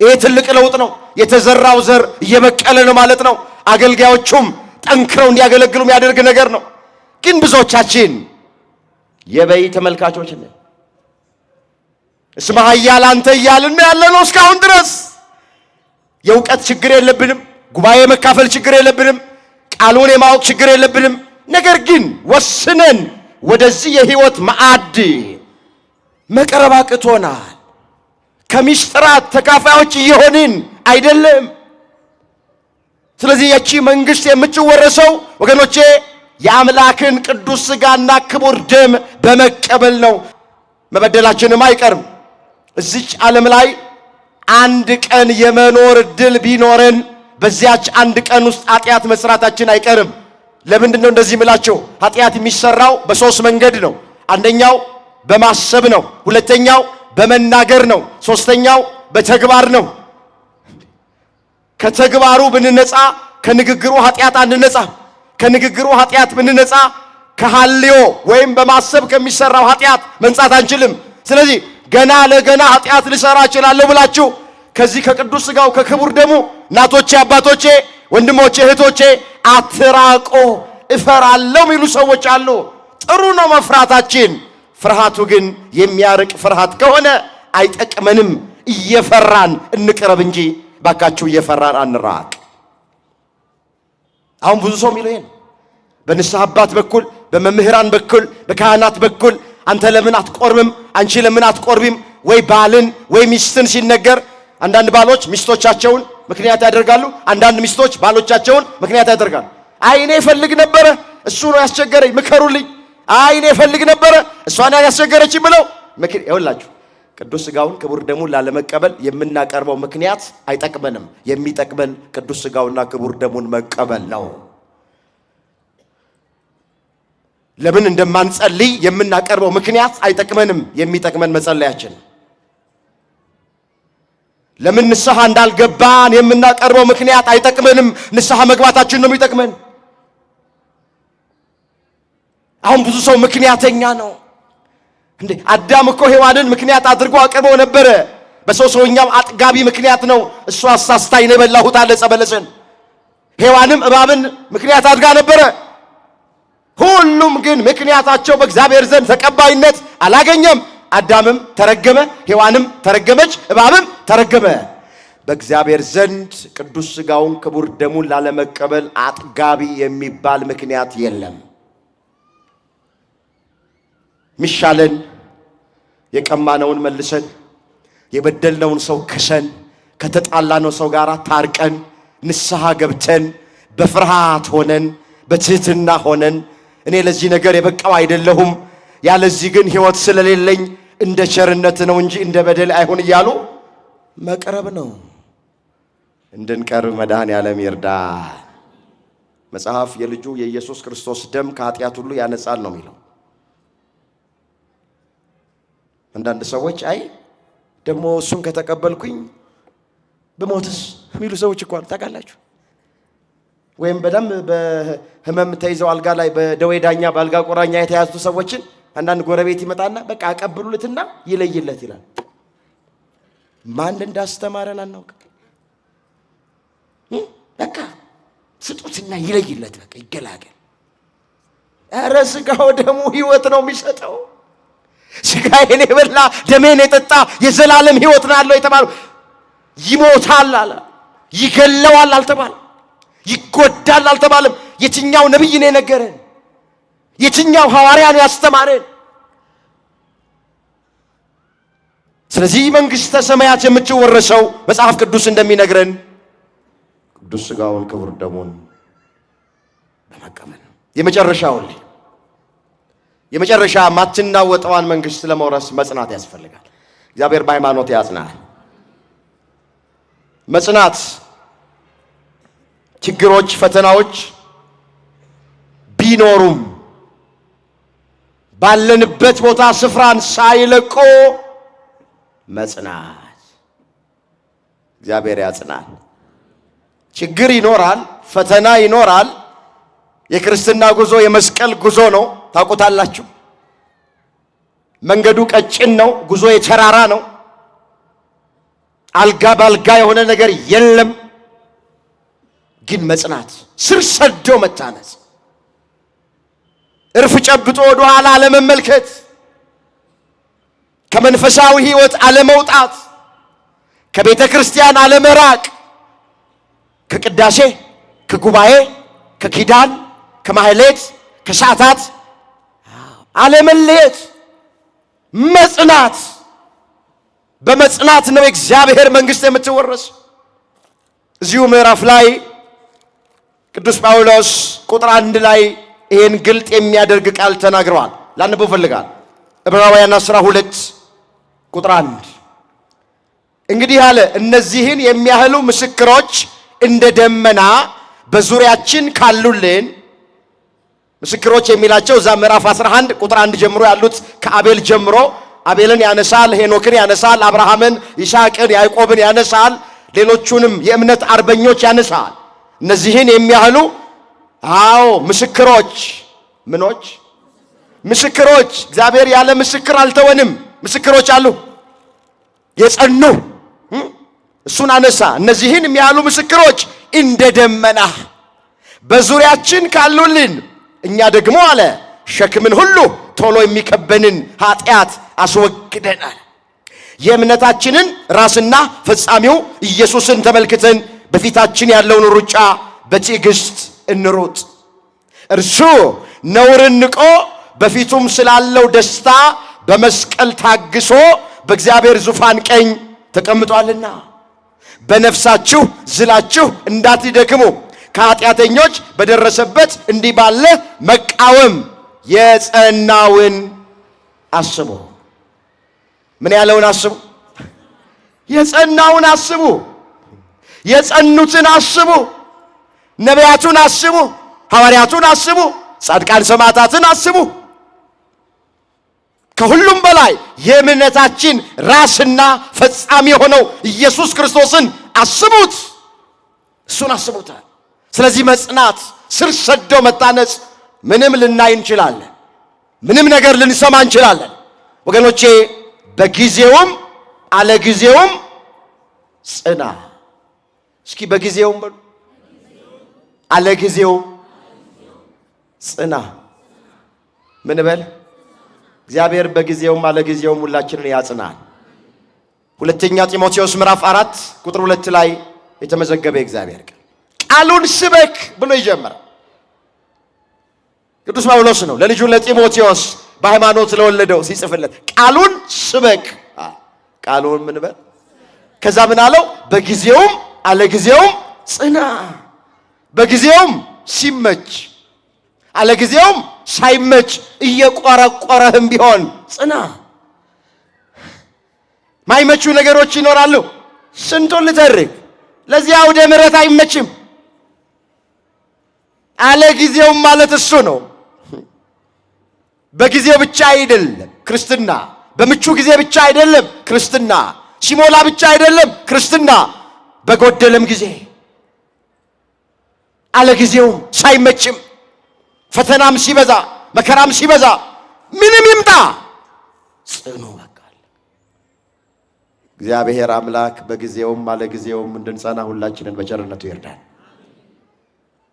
ይሄ ትልቅ ለውጥ ነው። የተዘራው ዘር እየበቀለ ነው ማለት ነው። አገልጋዮቹም ጠንክረው እንዲያገለግሉ የሚያደርግ ነገር ነው። ግን ብዙዎቻችን የበይ ተመልካቾች ነን። እስመ ኃያል አንተ እያልን ያለ ነው እስካሁን ድረስ። የእውቀት ችግር የለብንም፣ ጉባኤ መካፈል ችግር የለብንም፣ ቃሉን የማወቅ ችግር የለብንም። ነገር ግን ወስነን ወደዚህ የሕይወት ማዕድ መቅረብ አቅቶናል። ከምስጢራት ተካፋዮች እየሆንን አይደለም። ስለዚህ ያቺ መንግስት የምትወረሰው ወገኖቼ የአምላክን ቅዱስ ሥጋና ክቡር ደም በመቀበል ነው። መበደላችንም አይቀርም። እዚች ዓለም ላይ አንድ ቀን የመኖር ዕድል ቢኖረን በዚያች አንድ ቀን ውስጥ ኃጢአት መስራታችን አይቀርም። ለምንድን ነው እንደዚህ ምላቸው? ኃጢአት የሚሰራው በሶስት መንገድ ነው። አንደኛው በማሰብ ነው፣ ሁለተኛው በመናገር ነው፣ ሶስተኛው በተግባር ነው። ከተግባሩ ብንነጻ ከንግግሩ ኃጢአት አንነጻ። ከንግግሩ ኃጢአት ብንነጻ ከሐልዮ ወይም በማሰብ ከሚሰራው ኃጢአት መንጻት አንችልም። ስለዚህ ገና ለገና ኃጢአት ልሰራ እችላለሁ ብላችሁ ከዚህ ከቅዱስ ሥጋው ከክቡር ደሙ እናቶቼ፣ አባቶቼ፣ ወንድሞቼ፣ እህቶቼ አትራቆ። እፈራለሁ የሚሉ ሰዎች አሉ። ጥሩ ነው መፍራታችን። ፍርሃቱ ግን የሚያርቅ ፍርሃት ከሆነ አይጠቅመንም። እየፈራን እንቅረብ እንጂ ባካችሁ እየፈራን አንራቅ። አሁን ብዙ ሰው የሚለው ይሄን በንስሐ አባት በኩል በመምህራን በኩል በካህናት በኩል አንተ ለምን አትቆርብም? አንቺ ለምን አትቆርቢም? ወይ ባልን ወይ ሚስትን ሲነገር አንዳንድ ባሎች ሚስቶቻቸውን ምክንያት ያደርጋሉ፣ አንዳንድ ሚስቶች ባሎቻቸውን ምክንያት ያደርጋሉ። አይኔ ፈልግ ነበረ እሱ ነው ያስቸገረኝ ምከሩልኝ፣ አይኔ ፈልግ ነበረ እሷን ያስቸገረች ብለው ይኸውላችሁ ቅዱስ ሥጋውን ክቡር ደሙን ላለመቀበል የምናቀርበው ምክንያት አይጠቅመንም። የሚጠቅመን ቅዱስ ሥጋውና ክቡር ደሙን መቀበል ነው። ለምን እንደማንጸልይ የምናቀርበው ምክንያት አይጠቅመንም። የሚጠቅመን መጸለያችን። ለምን ንስሐ እንዳልገባን የምናቀርበው ምክንያት አይጠቅመንም። ንስሐ መግባታችን ነው የሚጠቅመን። አሁን ብዙ ሰው ምክንያተኛ ነው። እንዴ አዳም እኮ ሔዋንን ምክንያት አድርጎ አቅርበው ነበረ። በሰውኛው አጥጋቢ ምክንያት ነው። እሱ አሳስታኝ ነው የበላሁት አለ ዕፀ በለስን። ሔዋንም እባብን ምክንያት አድርጋ ነበረ። ሁሉም ግን ምክንያታቸው በእግዚአብሔር ዘንድ ተቀባይነት አላገኘም። አዳምም ተረገመ፣ ሔዋንም ተረገመች፣ እባብም ተረገመ። በእግዚአብሔር ዘንድ ቅዱስ ሥጋውን ክቡር ደሙን ላለመቀበል አጥጋቢ የሚባል ምክንያት የለም። ሚሻለን የቀማነውን መልሰን የበደልነውን ሰው ክሰን ከተጣላነው ሰው ጋር ታርቀን ንስሐ ገብተን በፍርሃት ሆነን በትህትና ሆነን እኔ ለዚህ ነገር የበቃው አይደለሁም፣ ያለዚህ ግን ሕይወት ስለሌለኝ እንደ ቸርነት ነው እንጂ እንደ በደል አይሆን እያሉ መቅረብ ነው። እንድንቀርብ መድኃኔዓለም ይርዳን። መጽሐፍ የልጁ የኢየሱስ ክርስቶስ ደም ከኃጢአት ሁሉ ያነጻል ነው የሚለው። አንዳንድ ሰዎች አይ ደግሞ እሱን ከተቀበልኩኝ በሞትስ የሚሉ ሰዎች እኮ አሉ። ታውቃላችሁ? ወይም በደም በህመም ተይዘው አልጋ ላይ በደዌ ዳኛ በአልጋ ቁራኛ የተያዙ ሰዎችን አንዳንድ ጎረቤት ይመጣና በቃ አቀብሉለትና ይለይለት ይላል። ማን እንዳስተማረን አናውቅ። በቃ ስጡትና ይለይለት፣ በቃ ይገላገል። ኧረ ሥጋው ደሙ ሕይወት ነው የሚሰጠው። ሥጋዬን የበላ ደሜን የጠጣ የዘላለም ሕይወት ነው ያለው የተባለው ይሞታል አለ። ይገለዋል አልተባለም። ይጎዳል አልተባለም። የትኛው ነቢይ ነው የነገረን? የትኛው ሐዋርያ ነው ያስተማረን? ስለዚህ መንግሥተ ሰማያት የምትወረሰው መጽሐፍ ቅዱስ እንደሚነግረን ቅዱስ ሥጋውን ክቡር ደሙን በመቀበል ነው። የመጨረሻ ማትናወጠዋን መንግሥት ለመውረስ መጽናት ያስፈልጋል። እግዚአብሔር በሃይማኖት ያጽናል። መጽናት ችግሮች፣ ፈተናዎች ቢኖሩም ባለንበት ቦታ ስፍራን ሳይለቆ መጽናት። እግዚአብሔር ያጽናል። ችግር ይኖራል፣ ፈተና ይኖራል። የክርስትና ጉዞ የመስቀል ጉዞ ነው። ታውቁታላችሁ። መንገዱ ቀጭን ነው፣ ጉዞ የተራራ ነው። አልጋ ባልጋ የሆነ ነገር የለም። ግን መጽናት፣ ስር ሰዶ መታነጽ፣ እርፍ ጨብጦ ወደ ኋላ አለመመልከት፣ ከመንፈሳዊ ሕይወት አለመውጣት፣ ከቤተ ክርስቲያን አለመራቅ፣ ከቅዳሴ፣ ከጉባኤ፣ ከኪዳን፣ ከማህሌት፣ ከሰዓታት አለመለየት፣ መጽናት። በመጽናት ነው የእግዚአብሔር መንግሥት የምትወረስ። እዚሁ ምዕራፍ ላይ ቅዱስ ጳውሎስ ቁጥር 1 ላይ ይህን ግልጥ የሚያደርግ ቃል ተናግረዋል። ላነበው ፈልጋል። ዕብራውያን 12 ቁጥር 1 እንግዲህ አለ እነዚህን የሚያህሉ ምስክሮች እንደ ደመና በዙሪያችን ካሉልን። ምስክሮች የሚላቸው እዛ ምዕራፍ 11 ቁጥር 1 ጀምሮ ያሉት ከአቤል ጀምሮ አቤልን ያነሳል፣ ሄኖክን ያነሳል፣ አብርሃምን፣ ይስሐቅን፣ ያዕቆብን ያነሳል፣ ሌሎቹንም የእምነት አርበኞች ያነሳል። እነዚህን የሚያህሉ ምስክሮች። ምኖች? ምስክሮች። እግዚአብሔር ያለ ምስክር አልተወንም። ምስክሮች አሉ የጸኑ። እሱን አነሳ። እነዚህን የሚያህሉ ምስክሮች እንደ ደመና በዙሪያችን ካሉልን፣ እኛ ደግሞ አለ ሸክምን ሁሉ ቶሎ የሚከበንን ኃጢአት አስወግደናል። የእምነታችንን ራስና ፈጻሚው ኢየሱስን ተመልክተን በፊታችን ያለውን ሩጫ በትዕግስት እንሩጥ። እርሱ ነውርን ንቆ በፊቱም ስላለው ደስታ በመስቀል ታግሶ በእግዚአብሔር ዙፋን ቀኝ ተቀምጧልና። በነፍሳችሁ ዝላችሁ እንዳትደክሙ ከኃጢአተኞች በደረሰበት እንዲህ ባለ መቃወም የጸናውን አስቡ። ምን ያለውን አስቡ? የጸናውን አስቡ። የጸኑትን አስቡ። ነቢያቱን አስቡ። ሐዋርያቱን አስቡ። ጻድቃን ሰማዕታትን አስቡ። ከሁሉም በላይ የእምነታችን ራስና ፈጻሚ የሆነው ኢየሱስ ክርስቶስን አስቡት። እሱን አስቡታል። ስለዚህ መጽናት፣ ስር ሰዶ መታነጽ ምንም ልናይ እንችላለን። ምንም ነገር ልንሰማ እንችላለን። ወገኖቼ በጊዜውም አለጊዜውም ጽና። እስኪ በጊዜውም በሉ፣ አለጊዜውም ጽና። ምን በል? እግዚአብሔር በጊዜውም አለጊዜውም ሁላችንን ያጽናል። ሁለተኛ ጢሞቴዎስ ምዕራፍ 4 ቁጥር 2 ላይ የተመዘገበ እግዚአብሔር ቃሉን ስበክ ብሎ ይጀምራል። ቅዱስ ጳውሎስ ነው ለልጁ ለጢሞቴዎስ በሃይማኖት ለወለደው ሲጽፍለት ቃሉን ስበክ። ቃሉን ምን በል? ከዛ ምን አለው? በጊዜውም አለጊዜውም ጽና። በጊዜውም ሲመች አለጊዜውም ሳይመች እየቆረቆረህም ቢሆን ጽና። ማይመቹ ነገሮች ይኖራሉ። ስንቱን ልተርክ? ለዚህ አውደ ምሕረት አይመችም። አለጊዜውም ማለት እሱ ነው። በጊዜው ብቻ አይደለም ክርስትና፣ በምቹ ጊዜ ብቻ አይደለም ክርስትና፣ ሲሞላ ብቻ አይደለም ክርስትና፣ በጎደለም ጊዜ አለጊዜውም ሳይመችም ፈተናም ሲበዛ መከራም ሲበዛ ምንም ይምጣ ጽኑ በቃል። እግዚአብሔር አምላክ በጊዜውም አለጊዜውም እንድንጸና ሁላችንን በቸርነቱ ይርዳን።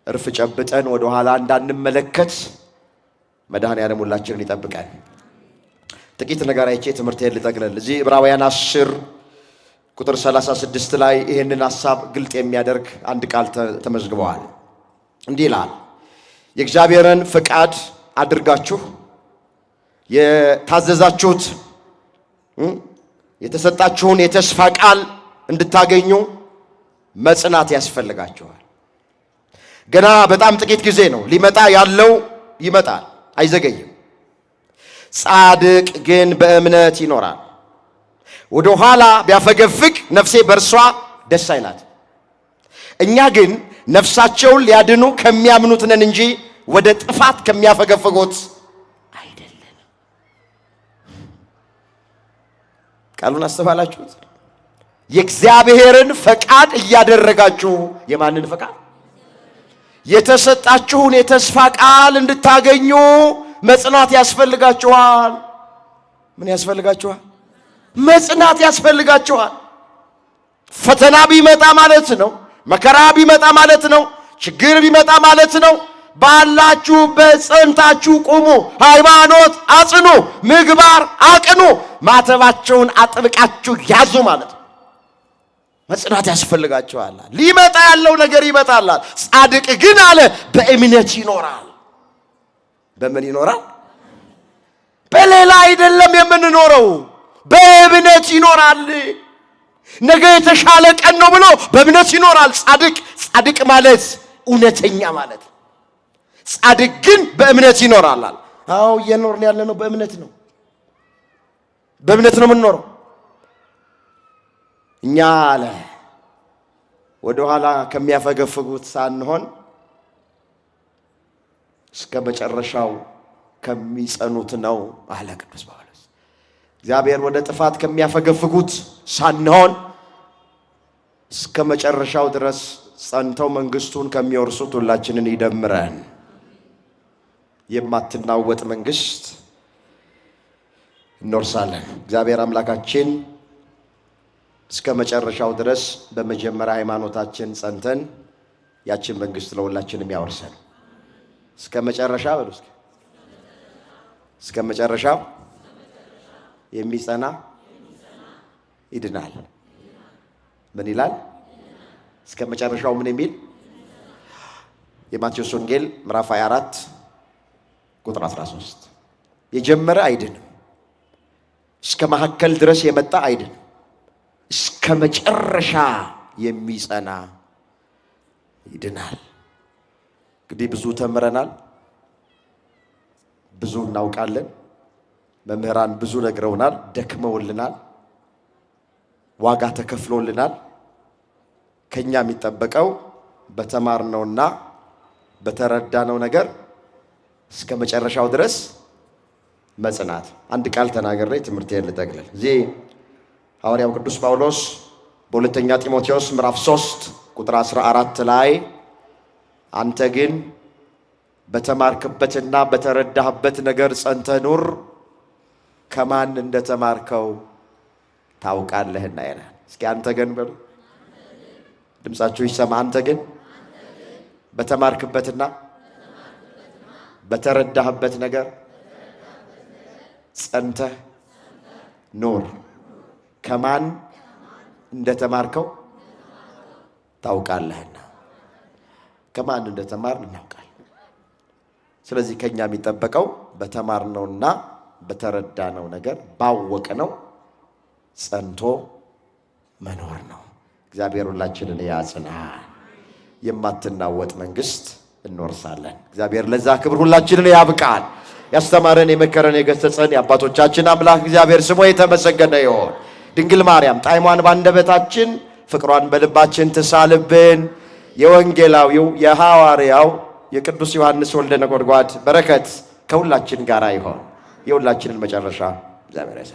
እርፍ ጨብጠን ወደ ኋላ እንዳንመለከት መድኃኔዓለም ሁላችንን ይጠብቀን። ጥቂት ነገር አይቼ ትምህርቴን ልጠቅልል። እዚህ ዕብራውያን 10 ቁጥር 36 ላይ ይህንን ሐሳብ ግልጥ የሚያደርግ አንድ ቃል ተመዝግበዋል። እንዲህ ይላል፣ የእግዚአብሔርን ፍቃድ አድርጋችሁ የታዘዛችሁት የተሰጣችሁን የተስፋ ቃል እንድታገኙ መጽናት ያስፈልጋችኋል። ገና በጣም ጥቂት ጊዜ ነው፣ ሊመጣ ያለው ይመጣል፣ አይዘገይም። ጻድቅ ግን በእምነት ይኖራል። ወደ ኋላ ቢያፈገፍግ ነፍሴ በእርሷ ደስ አይላት። እኛ ግን ነፍሳቸውን ሊያድኑ ከሚያምኑት ነን እንጂ ወደ ጥፋት ከሚያፈገፍጉት አይደለም። ቃሉን አስተዋላችሁት? የእግዚአብሔርን ፈቃድ እያደረጋችሁ የማንን ፈቃድ? የተሰጣችሁን የተስፋ ቃል እንድታገኙ መጽናት ያስፈልጋችኋል። ምን ያስፈልጋችኋል? መጽናት ያስፈልጋችኋል። ፈተና ቢመጣ ማለት ነው፣ መከራ ቢመጣ ማለት ነው፣ ችግር ቢመጣ ማለት ነው፣ ባላችሁበት ጸንታችሁ ቁሙ፣ ሃይማኖት አጽኑ፣ ምግባር አቅኑ፣ ማተባቸውን አጥብቃችሁ ያዙ ማለት ነው። መጽናት ያስፈልጋችኋል። ሊመጣ ያለው ነገር ይመጣል። ጻድቅ ግን አለ በእምነት ይኖራል። በምን ይኖራል? በሌላ አይደለም የምንኖረው፣ በእምነት ይኖራል። ነገ የተሻለ ቀን ነው ብሎ በእምነት ይኖራል ጻድቅ። ጻድቅ ማለት እውነተኛ ማለት። ጻድቅ ግን በእምነት ይኖራል። አዎ እየኖርን ያለነው በእምነት ነው። በእምነት ነው የምንኖረው። እኛ አለ ወደ ኋላ ከሚያፈገፍጉት ሳንሆን እስከ መጨረሻው ከሚጸኑት ነው አለ ቅዱስ ጳውሎስ። እግዚአብሔር ወደ ጥፋት ከሚያፈገፍጉት ሳንሆን እስከ መጨረሻው ድረስ ጸንተው መንግስቱን ከሚወርሱት ሁላችንን ይደምረን። የማትናወጥ መንግስት እንወርሳለን። እግዚአብሔር አምላካችን እስከ መጨረሻው ድረስ በመጀመሪያ ሃይማኖታችን ጸንተን ያችን መንግስት ለሁላችንም ያወርሰን። እስከ መጨረሻ በሉ እስኪ። እስከ መጨረሻው የሚጸና ይድናል። ምን ይላል? እስከ መጨረሻው ምን የሚል? የማቴዎስ ወንጌል ምዕራፍ 24 ቁጥር 13 የጀመረ አይድንም፣ እስከ መካከል ድረስ የመጣ አይድንም፣ እስከ መጨረሻ የሚጸና ይድናል። እንግዲህ ብዙ ተምረናል፣ ብዙ እናውቃለን። መምህራን ብዙ ነግረውናል፣ ደክመውልናል፣ ዋጋ ተከፍሎልናል። ከኛ የሚጠበቀው በተማርነውና በተረዳነው ነገር እስከ መጨረሻው ድረስ መጽናት። አንድ ቃል ተናግሬ ትምህርቴን ልጠቅልል። እዚህ ሐዋርያው ቅዱስ ጳውሎስ በሁለተኛ ጢሞቴዎስ ምዕራፍ 3 ቁጥር 14 ላይ አንተ ግን በተማርክበትና በተረዳህበት ነገር ጸንተህ ኑር፣ ከማን እንደተማርከው ታውቃለህና ይላል። እስኪ አንተ ግን በሉ፣ ድምጻችሁ ይሰማ። አንተ ግን በተማርክበትና በተረዳህበት ነገር ጸንተህ ኑር። ከማን እንደተማርከው ታውቃለህና። ከማን እንደተማርን እናውቃለን። ስለዚህ ከኛ የሚጠበቀው በተማርነውና በተረዳነው ነገር ባወቅነው ጸንቶ መኖር ነው። እግዚአብሔር ሁላችንን ያጽና። የማትናወጥ መንግስት እንወርሳለን። እግዚአብሔር ለዛ ክብር ሁላችንን ያብቃል። ያስተማረን የመከረን የገሰጸን የአባቶቻችን አምላክ እግዚአብሔር ስሙ የተመሰገነ ይሁን። ድንግል ማርያም ጣዕሟን ባንደበታችን ፍቅሯን በልባችን ትሳልብን። የወንጌላዊው የሐዋርያው የቅዱስ ዮሐንስ ወልደ ነጎድጓድ በረከት ከሁላችን ጋር ይሆን። የሁላችንን መጨረሻ እግዚአብሔር ያሰ